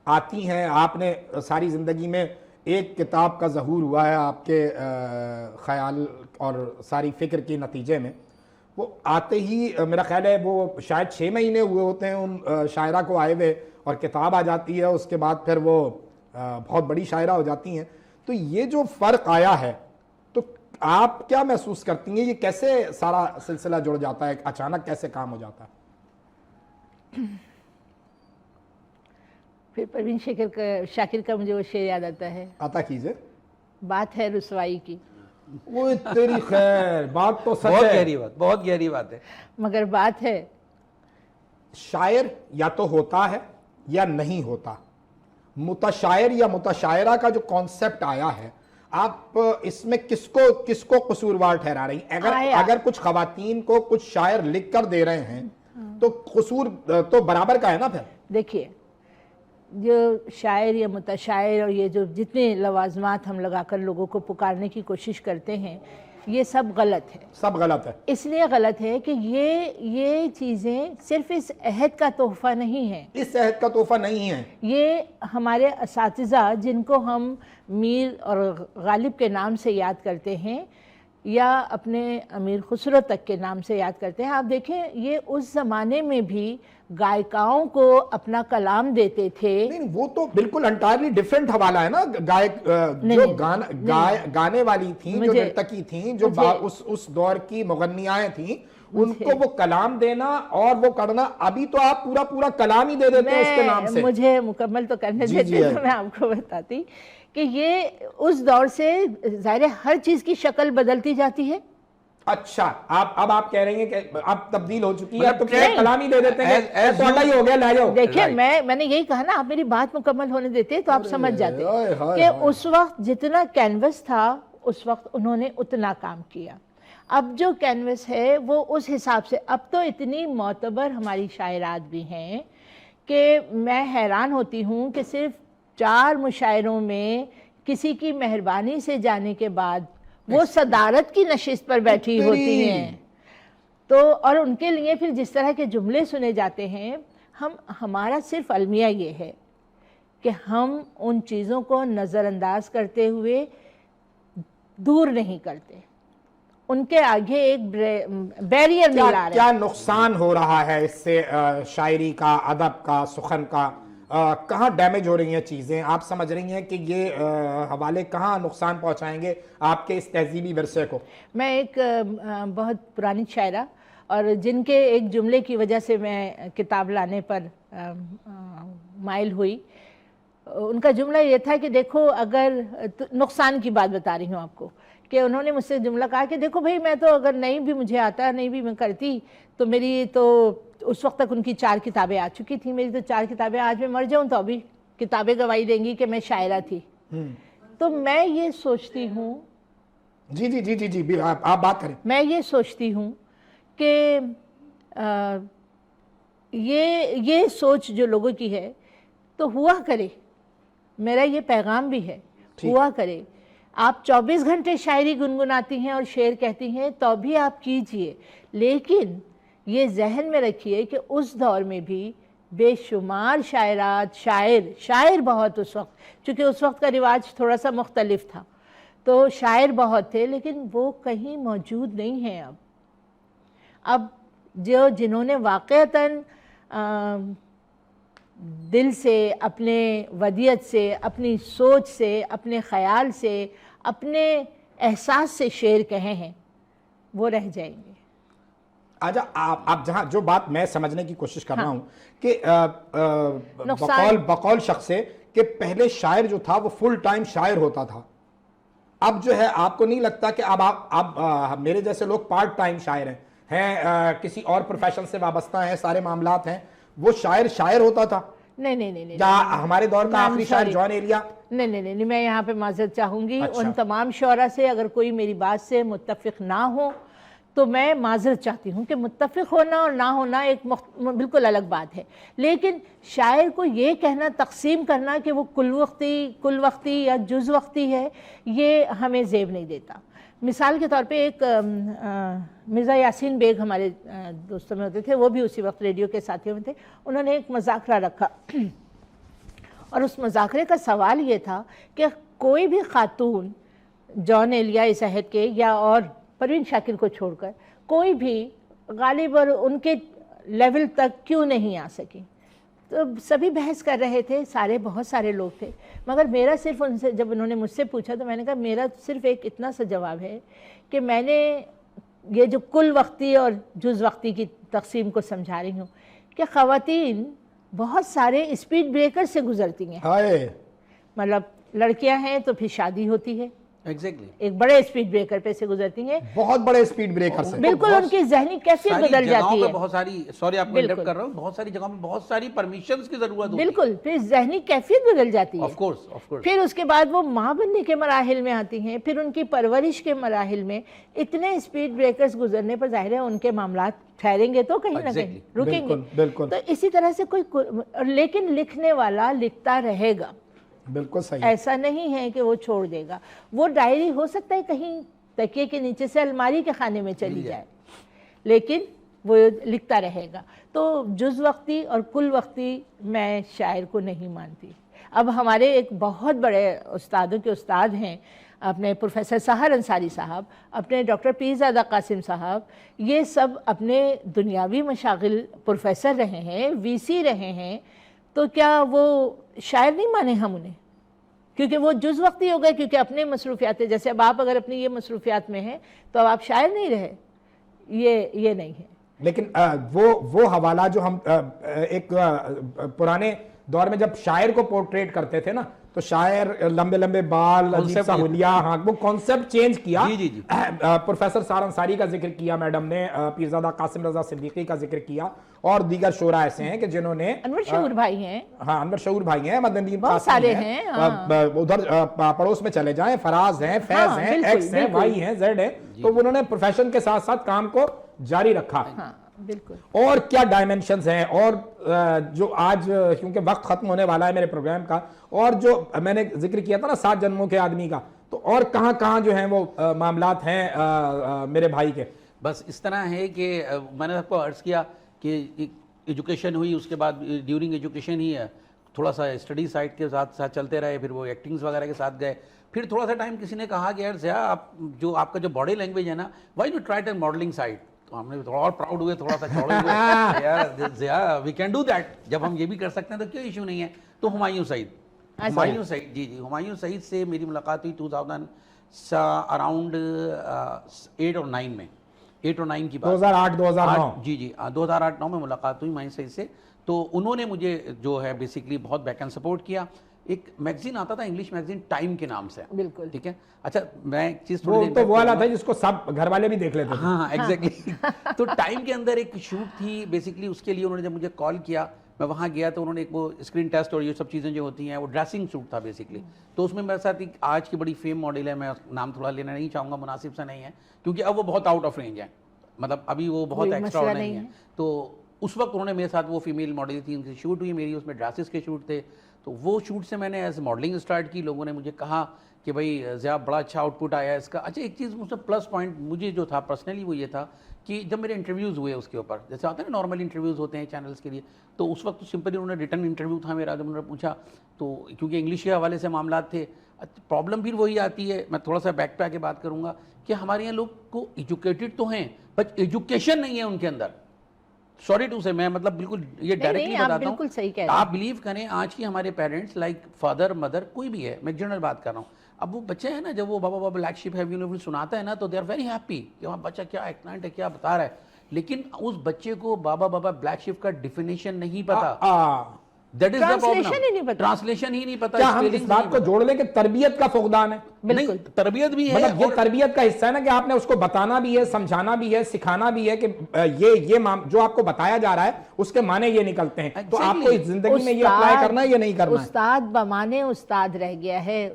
آتی ہیں، آپ نے ساری زندگی میں ایک کتاب کا ظہور ہوا ہے آپ کے خیال اور ساری فکر کے نتیجے میں، وہ آتے ہی میرا خیال ہے وہ شاید 6 مہینے ہوئے ہوتے ہیں ان شاعرہ کو آئے ہوئے، اور کتاب آ جاتی ہے، اس کے بعد پھر وہ بہت بڑی شاعرہ ہو جاتی ہیں۔ تو یہ جو فرق آیا ہے، تو آپ کیا محسوس کرتی ہیں، یہ کیسے سارا سلسلہ جڑ جاتا ہے، اچانک کیسے کام ہو جاتا ہے؟ پھر پروین شاکر کا مجھے وہ شعر یاد آتا ہے، عطا کیجئے۔ بات ہے رسوائی کی، وہ تیری خیر، بات تو سچ بہت ہے، گہری بات، بہت گہری بات ہے. مگر بات ہے شاعر یا تو ہوتا ہے یا نہیں ہوتا، متشاعر یا متشاعرہ کا جو کانسیپٹ آیا ہے، آپ اس میں کس کو قصوروار ٹھہرا رہی ہیں؟ اگر کچھ خواتین کو کچھ شاعر لکھ کر دے رہے ہیں تو قصور تو برابر کا ہے نا پھر؟ دیکھیے، جو شاعر یا متشاعر اور یہ جو جتنے لوازمات ہم لگا کر لوگوں کو پکارنے کی کوشش کرتے ہیں، یہ سب غلط ہے۔ سب غلط ہے۔ اس لیے غلط ہے کہ یہ چیزیں صرف اس عہد کا تحفہ نہیں ہے، اس عہد کا تحفہ نہیں ہے۔ یہ ہمارے اساتذہ جن کو ہم میر اور غالب کے نام سے یاد کرتے ہیں، یا اپنے امیر خسرو تک کے نام سے یاد کرتے ہیں، آپ دیکھیں یہ اس زمانے میں بھی گائکاؤں کو اپنا کلام دیتے تھے۔ نہیں، وہ تو بالکل انٹائرلی ڈیفرنٹ حوالہ ہے نا، گائک جو گانے والی تھیں، جو نرتکی تھیں، جو اس دور کی مغنیائیں تھیں، ان کو وہ کلام دینا اور وہ کرنا، ابھی تو آپ پورا کلام ہی دے دیتے ہیں اس کے نام سے۔ مجھے مکمل تو کرنے دیتے تو میں آپ کو بتاتی کہ یہ اس دور سے ظاہر ہر چیز کی شکل بدلتی جاتی ہے۔ اچھا، اب آپ کہہ رہی ہیں کہ اب تبدیل ہو چکی ہے تو پھر کلام ہی دے دیتے ہیں، تو اللہ ہی ہو گیا، لے جاؤ۔ دیکھیں میں نے یہی کہا نا، آپ میری بات مکمل ہونے دیتے تو آپ سمجھ جاتے کہ اس وقت جتنا کینوس تھا اس وقت انہوں نے اتنا کام کیا۔ اب جو کینوس ہے وہ اس حساب سے، اب تو اتنی معتبر ہماری شاعرات بھی ہیں کہ میں حیران ہوتی ہوں کہ صرف 4 مشاعروں میں کسی کی مہربانی سے جانے کے بعد وہ صدارت کی نشست پر بیٹھی ہوتی ہیں، تو اور ان کے لیے پھر جس طرح کے جملے سنے جاتے ہیں، ہمارا صرف المیہ یہ ہے کہ ہم ان چیزوں کو نظر انداز کرتے ہوئے دور نہیں کرتے، ان کے آگے ایک بیریئر نہیں لا رہے۔ کیا نقصان ہو رہا ہے اس سے شاعری کا، ادب کا، سخن کا؟ کہاں ڈیمیج ہو رہی ہیں چیزیں؟ آپ سمجھ رہی ہیں کہ یہ حوالے کہاں نقصان پہنچائیں گے آپ کے اس تہذیبی ورثے کو؟ میں ایک بہت پرانی شاعرہ اور جن کے ایک جملے کی وجہ سے میں کتاب لانے پر مائل ہوئی، ان کا جملہ یہ تھا کہ دیکھو، اگر نقصان کی بات بتا رہی ہوں آپ کو، کہ انہوں نے مجھ سے جملہ کہا کہ دیکھو بھائی، میں تو اگر نہیں بھی مجھے آتا، نہیں بھی میں کرتی، تو میری تو اس وقت تک ان کی 4 کتابیں آ چکی تھیں، میری تو 4 کتابیں، آج میں مر جاؤں تو ابھی کتابیں گواہی دیں گی کہ میں شاعرہ تھی۔ تو میں یہ سوچتی ہوں، جی جی جی جی جی آپ بات کریں۔ میں یہ سوچتی ہوں کہ یہ سوچ جو لوگوں کی ہے تو ہوا کرے، میرا یہ پیغام بھی ہے، ہوا کرے۔ آپ 24 گھنٹے شاعری گنگناتی ہیں اور شعر کہتی ہیں تو بھی آپ کیجئے، لیکن یہ ذہن میں رکھیے کہ اس دور میں بھی بے شمار شاعرات، شاعر بہت اس وقت، چونکہ اس وقت کا رواج تھوڑا سا مختلف تھا، تو شاعر بہت تھے، لیکن وہ کہیں موجود نہیں ہیں اب جنہوں نے واقعتاً دل سے، اپنے ودیت سے، اپنی سوچ سے، اپنے خیال سے، اپنے احساس سے شعر کہے ہیں، وہ رہ جائیں گے۔ آجا آپ جہاں جو بات میں سمجھنے کی کوشش کر رہا ہوں کہ بقول شخص سے کہ پہلے شاعر جو تھا وہ فل ٹائم شاعر ہوتا تھا، اب جو ہے آپ کو نہیں لگتا کہ اب میرے جیسے لوگ پارٹ ٹائم شاعر ہیں، کسی اور پروفیشن سے وابستہ ہیں، سارے معاملات ہیں، وہ شاعر ہوتا تھا؟ نہیں، یا ہمارے دور کا آخری شاعر جان ایلیا؟ نہیں، میں یہاں پہ معذرت چاہوں گی ان تمام شعراء سے، اگر کوئی میری بات سے متفق نہ ہو تو میں معذرت چاہتی ہوں کہ متفق ہونا اور نہ ہونا ایک بالکل الگ بات ہے، لیکن شاعر کو یہ کہنا، تقسیم کرنا کہ وہ کل وقتی یا جز وقتی ہے، یہ ہمیں زیب نہیں دیتا۔ مثال کے طور پہ ایک مرزا یاسین بیگ ہمارے دوستوں میں ہوتے تھے، وہ بھی اسی وقت ریڈیو کے ساتھیوں میں تھے، انہوں نے ایک مذاکرہ رکھا اور اس مذاکرے کا سوال یہ تھا کہ کوئی بھی خاتون جان ایلیا اس عہد کے یا اور پروین شاکر کو چھوڑ کر کوئی بھی غالب اور ان کے لیول تک کیوں نہیں آ سکی، تو سبھی بحث کر رہے تھے، بہت سارے لوگ تھے، مگر میرا صرف ان سے، جب انہوں نے مجھ سے پوچھا تو میں نے کہا میرا صرف ایک اتنا سا جواب ہے کہ میں نے یہ جو کل وقتی اور جز وقتی کی تقسیم کو سمجھا رہی ہوں کہ خواتین بہت سارے اسپیڈ بریکر سے گزرتی ہیں، مطلب لڑکیاں ہیں تو پھر شادی ہوتی ہے، ایک بڑے اسپیڈ بریکر پہ سے گزرتی ہیں، بہت بڑے اسپیڈ بریکر سے، بالکل ان کی ذہنی کیفیت بدل جاتی ہے، بہت ساری، سوری آپ کو انٹرپٹ کر رہا ہوں، بہت ساری جگہوں میں بہت ساری پرمیشنز کی ضرورت ہوتی ہے، بالکل، پھر ذہنی کیفیت بدل جاتی ہے، آف کورس، پھر اس کے بعد وہ ماں بننے کے مراحل میں آتی ہیں، پھر ان کی پرورش کے مراحل میں اتنے اسپیڈ بریکرز گزرنے پر ظاہر ہے ان کے معاملات ٹھہریں گے تو کہیں نہ کہیں رکیں گے، تو اسی طرح سے لیکن لکھنے والا لکھتا رہے گا، بالکل صحیح، ایسا نہیں ہے کہ وہ چھوڑ دے گا، وہ ڈائری ہو سکتا ہے کہیں تکیے کے نیچے سے الماری کے خانے میں چلی جائے، لیکن وہ لکھتا رہے گا۔ تو جز وقتی اور کل وقتی میں شاعر کو نہیں مانتی۔ اب ہمارے ایک بہت بڑے استادوں کے استاد ہیں، اپنے پروفیسر سحر انصاری صاحب، اپنے ڈاکٹر پیرزادہ قاسم صاحب، یہ سب اپنے دنیاوی مشاغل پروفیسر رہے ہیں، وی سی رہے ہیں، تو کیا وہ شاعر نہیں مانے ہم انہیں؟ کیونکہ وہ جز وقتی ہو گئے، کیونکہ اپنے مصروفیات، جیسے اب آپ اگر اپنی یہ مصروفیات میں ہیں تو اب آپ شاعر نہیں رہے، یہ نہیں ہے۔ لیکن وہ حوالہ جو ہم ایک پرانے دور میں جب شاعر کو پورٹریٹ کرتے تھے نا، تو شاعر لمبے لمبے بال، عجیب سا حلیہ، ہاں وہ کانسیپٹ چینج کیا۔ پروفیسر سحر انصاری کا ذکر کیا میڈم نے، پیرزادہ قاسم رضا صدیقی کا ذکر کیا، اور دیگر شعراء ایسے ہیں کہ جنہوں نے، انور شعور بھائی ہیں، ہاں انور شعور بھائی ہیں، مدن الدین بہت سارے ہیں، ادھر پڑوس میں چلے جائیں، فراز ہیں، فیض ہیں، ایکس ہیں، وائی ہیں، زیڈ ہیں، تو انہوں نے پروفیشن کے ساتھ ساتھ کام کو جاری رکھا۔ بالکل۔ اور کیا ڈائمنشنز ہیں، اور جو آج کیونکہ وقت ختم ہونے والا ہے میرے پروگرام کا، اور جو میں نے ذکر کیا تھا نا 7 جنموں کے آدمی کا، تو اور کہاں کہاں جو ہیں وہ معاملات ہیں میرے بھائی کے؟ بس اس طرح ہے کہ میں نے آپ کو عرض کیا کہ ایجوکیشن ہوئی، اس کے بعد ڈیورنگ ایجوکیشن ہی ہے تھوڑا سا اسٹڈی سائٹ کے ساتھ ساتھ چلتے رہے, پھر وہ ایکٹنگز وغیرہ کے ساتھ گئے. پھر تھوڑا سا ٹائم کسی نے کہا کہ یار ضیاء آپ کا جو باڈی لینگویج ہے نا, why you try to modeling side. تو ہم نے تھوڑا اور پراؤڈ ہوئے, تھوڑا سا چوڑے ہوئے, یار Zia we can do that, جب ہم یہ بھی کر سکتے ہیں تو کیوں ایشو نہیں ہے. تو ہمایوں سعید جی ہمایوں سعید سے میری ملاقات ہوئی 2000 اراؤنڈ 8 اور 9 میں, 8 اور 9 کی بات, 2008-2009 جی 2008-9 میں ملاقات ہوئی ہمایوں سعید سے. تو انہوں نے مجھے جو ہے بیسیکلی بہت بیک اینڈ سپورٹ کیا. ایک میگزین آتا تھا انگلش میگزین ٹائم کے نام سے, بالکل ٹھیک ہے. اچھا میں ایک چیز وہ تو وہ والا تھا جس کو سب گھر والے بھی دیکھ لیتے تھے. ہاں ایگزیکٹلی. تو ٹائم کے اندر ایک شوٹ تھی بیسیکلی, اس کے لیے انہوں نے جب مجھے کال کیا, میں وہاں گیا تو انہوں نے ایک وہ اسکرین ٹیسٹ اور یہ سب چیزیں جو ہوتی ہیں, وہ ڈریسنگ سوٹ تھا بیسیکلی. تو اس میں میرے ساتھ ایک آج کی بڑی فیم ماڈل ہے, میں نام تھوڑا لینا نہیں چاہوں گا, مناسب سا نہیں ہے کیونکہ اب وہ بہت آؤٹ آف رینج ہے, مطلب ابھی وہ بہت ایکسٹرا نہیں ہے. تو اس وقت انہوں نے میرے ساتھ, وہ فیمیل ماڈل تھی, ان کی شوٹ ہوئی میری, اس میں ڈریسز کے شوٹ تھے. تو وہ شوٹ سے میں نے ایز ماڈلنگ اسٹارٹ کی. لوگوں نے مجھے کہا کہ بھائی ضیاء بڑا اچھا آؤٹ پٹ آیا ہے اس کا. اچھا ایک چیز مجھ سے پلس پوائنٹ مجھے جو تھا پرسنلی وہ یہ تھا کہ جب میرے انٹرویوز ہوئے اس کے اوپر, جیسے آتے ہیں نا نارمل انٹرویوز ہوتے ہیں چینلس کے لیے, تو اس وقت سمپلی انہوں نے ریٹن انٹرویو تھا میرا, جب انہوں نے پوچھا تو کیونکہ انگلش کے حوالے سے معاملات تھے, پرابلم پھر وہی آتی ہے, میں تھوڑا سا بیک پہ آ کے بات کروں گا کہ ہمارے یہاں لوگ کو ایجوکیٹڈ تو ہیں بٹ ایجوکیشن نہیں ہے ان کے اندر. سوری ٹو سے میں مطلب بالکل یہ ڈائریکٹلی بتاتا ہوں, آپ بلیو کریں آج کی ہمارے پیرنٹس لائک فادر مدر کوئی بھی ہے, میں جنرل بات کر رہا ہوں, اب وہ بچے ہیں نا جب وہ بابا بابا بلیک شپ ہیوی یونیورسل سناتا ہے نا تو دے آر ویری ہیپی کہ وہاں بچہ کیا ایکسلنٹ ہے, کیا بتا رہا ہے, لیکن اس بچے کو بابا بابا بلیک شپ کا ڈیفینیشن نہیں پتا. That is the problem. Translation ہی نہیں پتا. کیا ہم اس بات کو جوڑ لیں کہ تربیت کا فقدان ہے؟ نہیں, تربیت بھی ہے, مطلب یہ تربیت کا حصہ ہے نا کہ آپ نے اس کو بتانا بھی ہے, سمجھانا بھی ہے, سکھانا بھی ہے کہ یہ جو آپ کو بتایا جا رہا ہے اس کے معنی یہ نکلتے ہیں, تو آپ کو زندگی میں یہ اپلائی کرنا ہے یا نہیں کرنا ہے. استاد بمانے استاد رہ گیا ہے.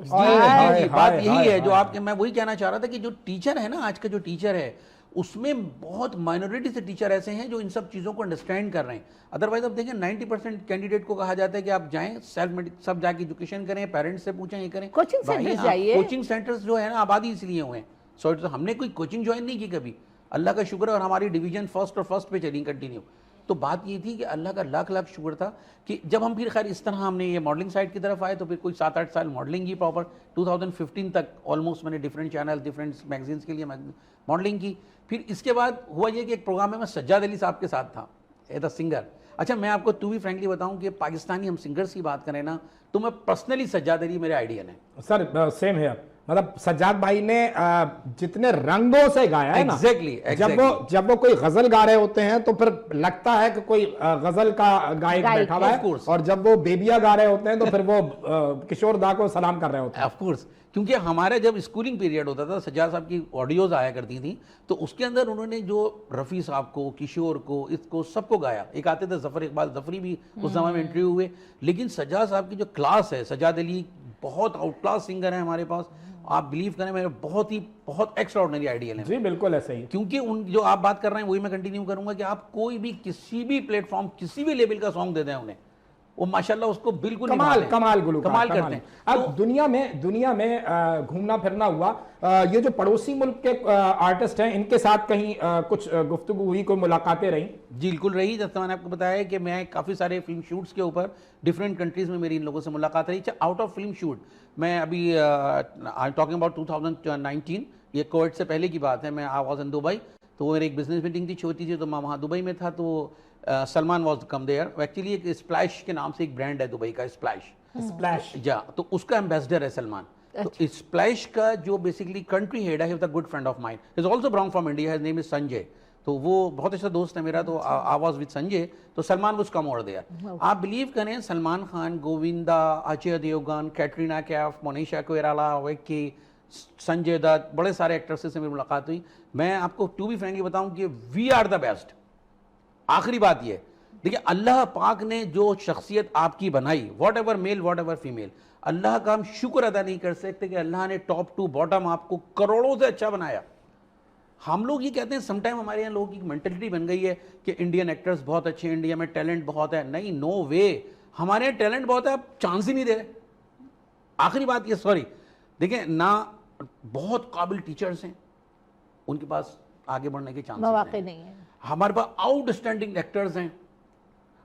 بات یہی ہے جو آپ کے, میں وہی کہنا چاہ رہا تھا کہ جو ٹیچر ہے نا آج کا جو ٹیچر ہے اس میں بہت مائنورٹی سے ٹیچر ایسے ہیں جو ان سب چیزوں کو انڈرسٹینڈ کر رہے ہیں. ادروائز آپ دیکھیں 90% کینڈیڈیٹ کو کہا جاتا ہے کہ آپ جائیں سب جا کے ایجوکیشن کریں, پیرنٹس سے پوچھیں, یہ کریں. کوچنگ سینٹرز جو ہے نا آبادی اس لیے ہوئے ہیں, ہم نے کوئی کوچنگ جوائن نہیں کی کبھی, اللہ کا شکر ہے, اور ہماری ڈویژن فرسٹ پہ چلی کنٹینیو. تو بات یہ تھی کہ اللہ کا لاکھ لاکھ شکر تھا کہ جب ہم پھر خیر اس طرح ہم نے یہ ماڈلنگ سائٹ کی طرف آئے تو پھر کوئی 7-8 سال ماڈلنگ کی پراپر. 2015 تک آلموسٹ میں نے ڈفرینٹ چینل ڈفرینٹ میگزینس کے لیے ماڈلنگ کی. پھر اس کے بعد ہوا یہ کہ ایک پروگرام میں سجاد علی صاحب کے ساتھ تھا ایز اے سنگر. اچھا میں آپ کو ٹو بی فرینکلی بتاؤں کہ پاکستانی ہم سنگرز کی بات کریں نا تو میں پرسنلی سجاد علی میرے آئیڈیل ہیں. سر سیم ہے, مطلب سجاد بھائی نے جتنے رنگوں سے گایا ہے نا, جب وہ کوئی غزل گا رہے ہوتے ہیں تو پھر لگتا ہے کہ کوئی غزل کا گائک بیٹھا ہوا ہے, اور جب وہ بیبیا گا رہے ہوتے ہیں تو پھر وہ کشور دا کو سلام کر رہے ہوتے ہیں. آف کورس, کیونکہ ہمارا جب اسکولنگ پیریڈ ہوتا تھا سجاد صاحب کی آڈیوز آیا کرتی تھیں تو اس کے اندر انہوں نے جو رفیع صاحب کو, کشور کو, اس کو سب کو گایا. ایک آتے تھے ظفر اقبال ظفری بھی اس زمانے میں انٹرویو ہوئے, لیکن سجاد صاحب کی جو کلاس ہے, سجاد علی بہت آؤٹ کلاس سنگر ہیں ہمارے پاس. آپ بلیو کریں میرے بہت ایکسٹرا آرڈنری آئیڈیل ہیں. جی بالکل ایسا ہی, کیونکہ ان جو آپ بات کر رہے ہیں وہی میں کنٹینیو کروں گا کہ آپ کوئی بھی کسی بھی پلیٹ فارم کسی بھی لیبل کا سانگ دے دیں انہیں, وہ ماشاءاللہ اس کو بالکل کمال کمال کرتے ہیں. اب دنیا میں گھومنا پھرنا ہوا, یہ جو پڑوسی ملک کے آرٹسٹ ہیں ان کے ساتھ کہیں کچھ گفتگو ہوئی, کوئی ملاقاتیں رہیں؟ جی بالکل رہی. جیسے میں نے آپ کو بتایا کہ میں کافی سارے فلم شوٹس کے اوپر ڈفرینٹ کنٹریز میں میری ان لوگوں سے ملاقات رہی. آؤٹ آف فلم شوٹ میں ابھی ٹاکنگ اباؤٹ 2019, یہ کووڈ سے پہلے کی بات ہے, میں آئی واز ان دبئی. تو میری ایک بزنس میٹنگ تھی چھوٹی سی, تو میں وہاں دبئی میں تھا. تو Salman was come there. Actually ایک اسپلیش کے نام سے ایک برانڈ ہے دبئی کا, اسپلیش جا, تو اس کا ایمبیسڈر ہے سلمان. تو اسپلیش کا جو بیسیکلی کنٹری ہیڈ ہے, he was a good friend of mine, he is also belong from India, his name is Sanjay. تو وہ بہت اچھا دوست ہے میرا. تو آئی واز وتھ سنجے, تو Salman was come over there. آپ بلیو کریں سلمان خان, گووندا, اجے دیوگن, کیٹرینا کیف, مونیشا کوئرالا, وکی, سنجے دت, بڑے سارے ایکٹرس سے میری ملاقات ہوئی. میں آپ کو ٹو بی فرینکلی بتاؤں کہ وی آر دا بیسٹ. آخری بات یہ دیکھیں, اللہ پاک نے جو شخصیت آپ کی بنائی, whatever male whatever female, اللہ کا ہم شکر ادا نہیں کر سکتے کہ اللہ نے ٹاپ ٹو باٹم آپ کو کروڑوں سے اچھا بنایا. ہم لوگ یہ کہتے ہیں سم ٹائم ہمارے یہاں لوگوں کی مینٹلٹی بن گئی ہے کہ انڈین ایکٹرز بہت اچھے ہیں, انڈیا میں ٹیلنٹ بہت ہے. نہیں, نو وے, ہمارے یہاں ٹیلنٹ بہت ہے, آپ چانس ہی نہیں دے رہے. آخری بات یہ, سوری دیکھیں نہ بہت قابل ٹیچرز ہیں, ان کے پاس آگے بڑھنے کے چانس مواقع نہیں ہے. ہمارے پاس آؤٹ اسٹینڈنگ ایکٹرز ہیں,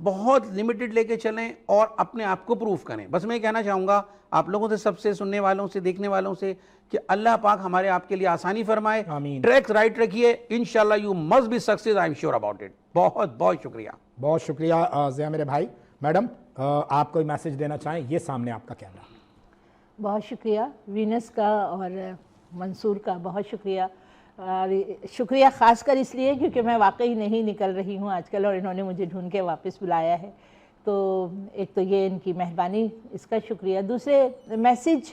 بہت لمیٹڈ لے کے چلیں اور اپنے آپ کو پروف کریں. بس میں کہنا چاہوں گا آپ لوگوں سے, سب سے, سننے والوں سے, دیکھنے والوں سے, کہ اللہ پاک ہمارے آپ کے لیے آسانی فرمائے. آمین. ٹریکس رائٹ رکھیے, انشاءاللہ you must be success, I am sure about it. بہت بہت شکریہ. بہت شکریہ ضیاء میرے بھائی. میڈم آپ کوئی میسج دینا چاہیں؟ یہ سامنے آپ کا کیمرہ. بہت شکریہ وینس کا اور منصور کا, بہت شکریہ. اور شکریہ خاص کر اس لیے کیونکہ میں واقعی نہیں نکل رہی ہوں آج کل, اور انہوں نے مجھے ڈھونڈ کے واپس بلایا ہے. تو ایک تو یہ ان کی مہربانی, اس کا شکریہ. دوسرے میسج,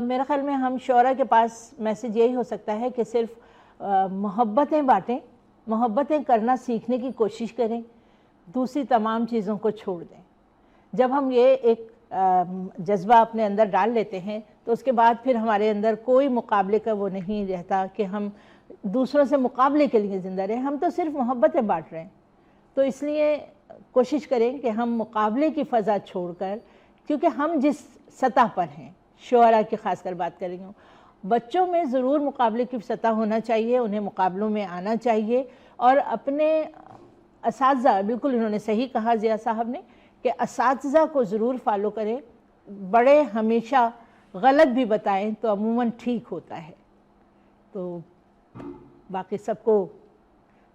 میرے خیال میں ہم شعراء کے پاس میسج یہی ہو سکتا ہے کہ صرف محبتیں بانٹیں, محبتیں کرنا سیکھنے کی کوشش کریں, دوسری تمام چیزوں کو چھوڑ دیں. جب ہم یہ ایک جذبہ اپنے اندر ڈال لیتے ہیں تو اس کے بعد پھر ہمارے اندر کوئی مقابلے کا وہ نہیں رہتا کہ ہم دوسروں سے مقابلے کے لیے زندہ رہیں. ہم تو صرف محبتیں بانٹ رہے ہیں. تو اس لیے کوشش کریں کہ ہم مقابلے کی فضا چھوڑ کر, کیونکہ ہم جس سطح پر ہیں, شعراء کی خاص کر بات کریں گے, بچوں میں ضرور مقابلے کی سطح ہونا چاہیے, انہیں مقابلوں میں آنا چاہیے. اور اپنے اساتذہ, بالکل انہوں نے صحیح کہا ضیاء صاحب نے, کہ اساتذہ کو ضرور فالو کریں. بڑے ہمیشہ غلط بھی بتائیں تو عموماً ٹھیک ہوتا ہے. تو باقی سب کو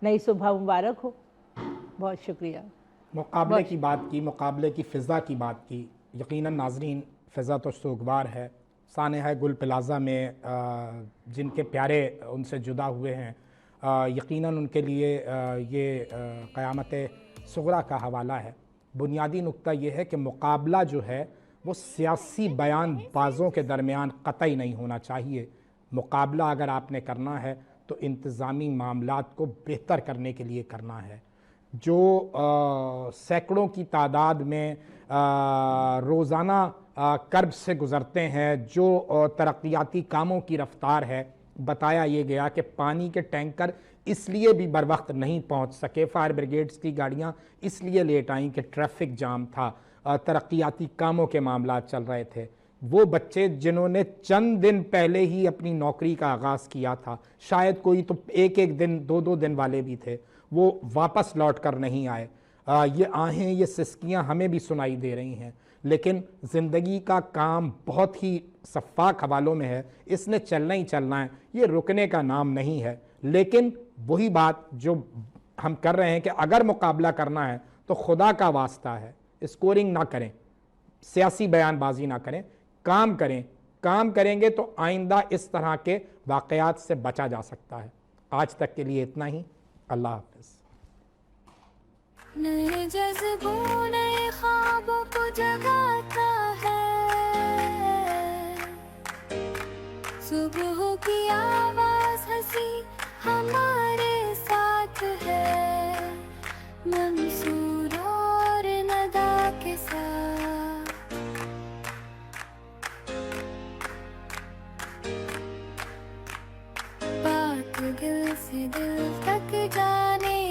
نئی صبح مبارک ہو. بہت شکریہ. مقابلے کی بات کی, مقابلے کی فضا کی بات کی. یقیناً ناظرین فضا تو سوگوار ہے. سانحہ گل پلازہ میں جن کے پیارے ان سے جدا ہوئے ہیں, یقیناً ان کے لیے یہ قیامت صغریٰ کا حوالہ ہے. بنیادی نقطہ یہ ہے کہ مقابلہ جو ہے وہ سیاسی بیان بازوں کے درمیان قطعی نہیں ہونا چاہیے. مقابلہ اگر آپ نے کرنا ہے تو انتظامی معاملات کو بہتر کرنے کے لیے کرنا ہے. جو سینکڑوں کی تعداد میں روزانہ کرب سے گزرتے ہیں, جو ترقیاتی کاموں کی رفتار ہے, بتایا یہ گیا کہ پانی کے ٹینکر اس لیے بھی بر وقت نہیں پہنچ سکے, فائر بریگیڈز کی گاڑیاں اس لیے لیٹ آئیں کہ ٹریفک جام تھا, ترقیاتی کاموں کے معاملات چل رہے تھے. وہ بچے جنہوں نے چند دن پہلے ہی اپنی نوکری کا آغاز کیا تھا, شاید کوئی تو ایک دن, دو دن والے بھی تھے, وہ واپس لوٹ کر نہیں آئے. یہ آہیں, یہ سسکیاں ہمیں بھی سنائی دے رہی ہیں. لیکن زندگی کا کام بہت ہی شفاف حوالوں میں ہے, اس نے چلنا ہی چلنا ہے, یہ رکنے کا نام نہیں ہے. لیکن وہی بات جو ہم کر رہے ہیں کہ اگر مقابلہ کرنا ہے تو خدا کا واسطہ ہے, اسکورنگ نہ کریں, سیاسی بیان بازی نہ کریں, کام کریں. کام کریں گے تو آئندہ اس طرح کے واقعات سے بچا جا سکتا ہے. آج تک کے لیے اتنا ہی. اللہ حافظ. نئے جذبوں نئے خوابوں کو جگاتا ہے, صبح کی آواز ہنسی ہمارے ساتھ ہے, منصور اور ندا کے ساتھ. بات دل سے دل تک جانے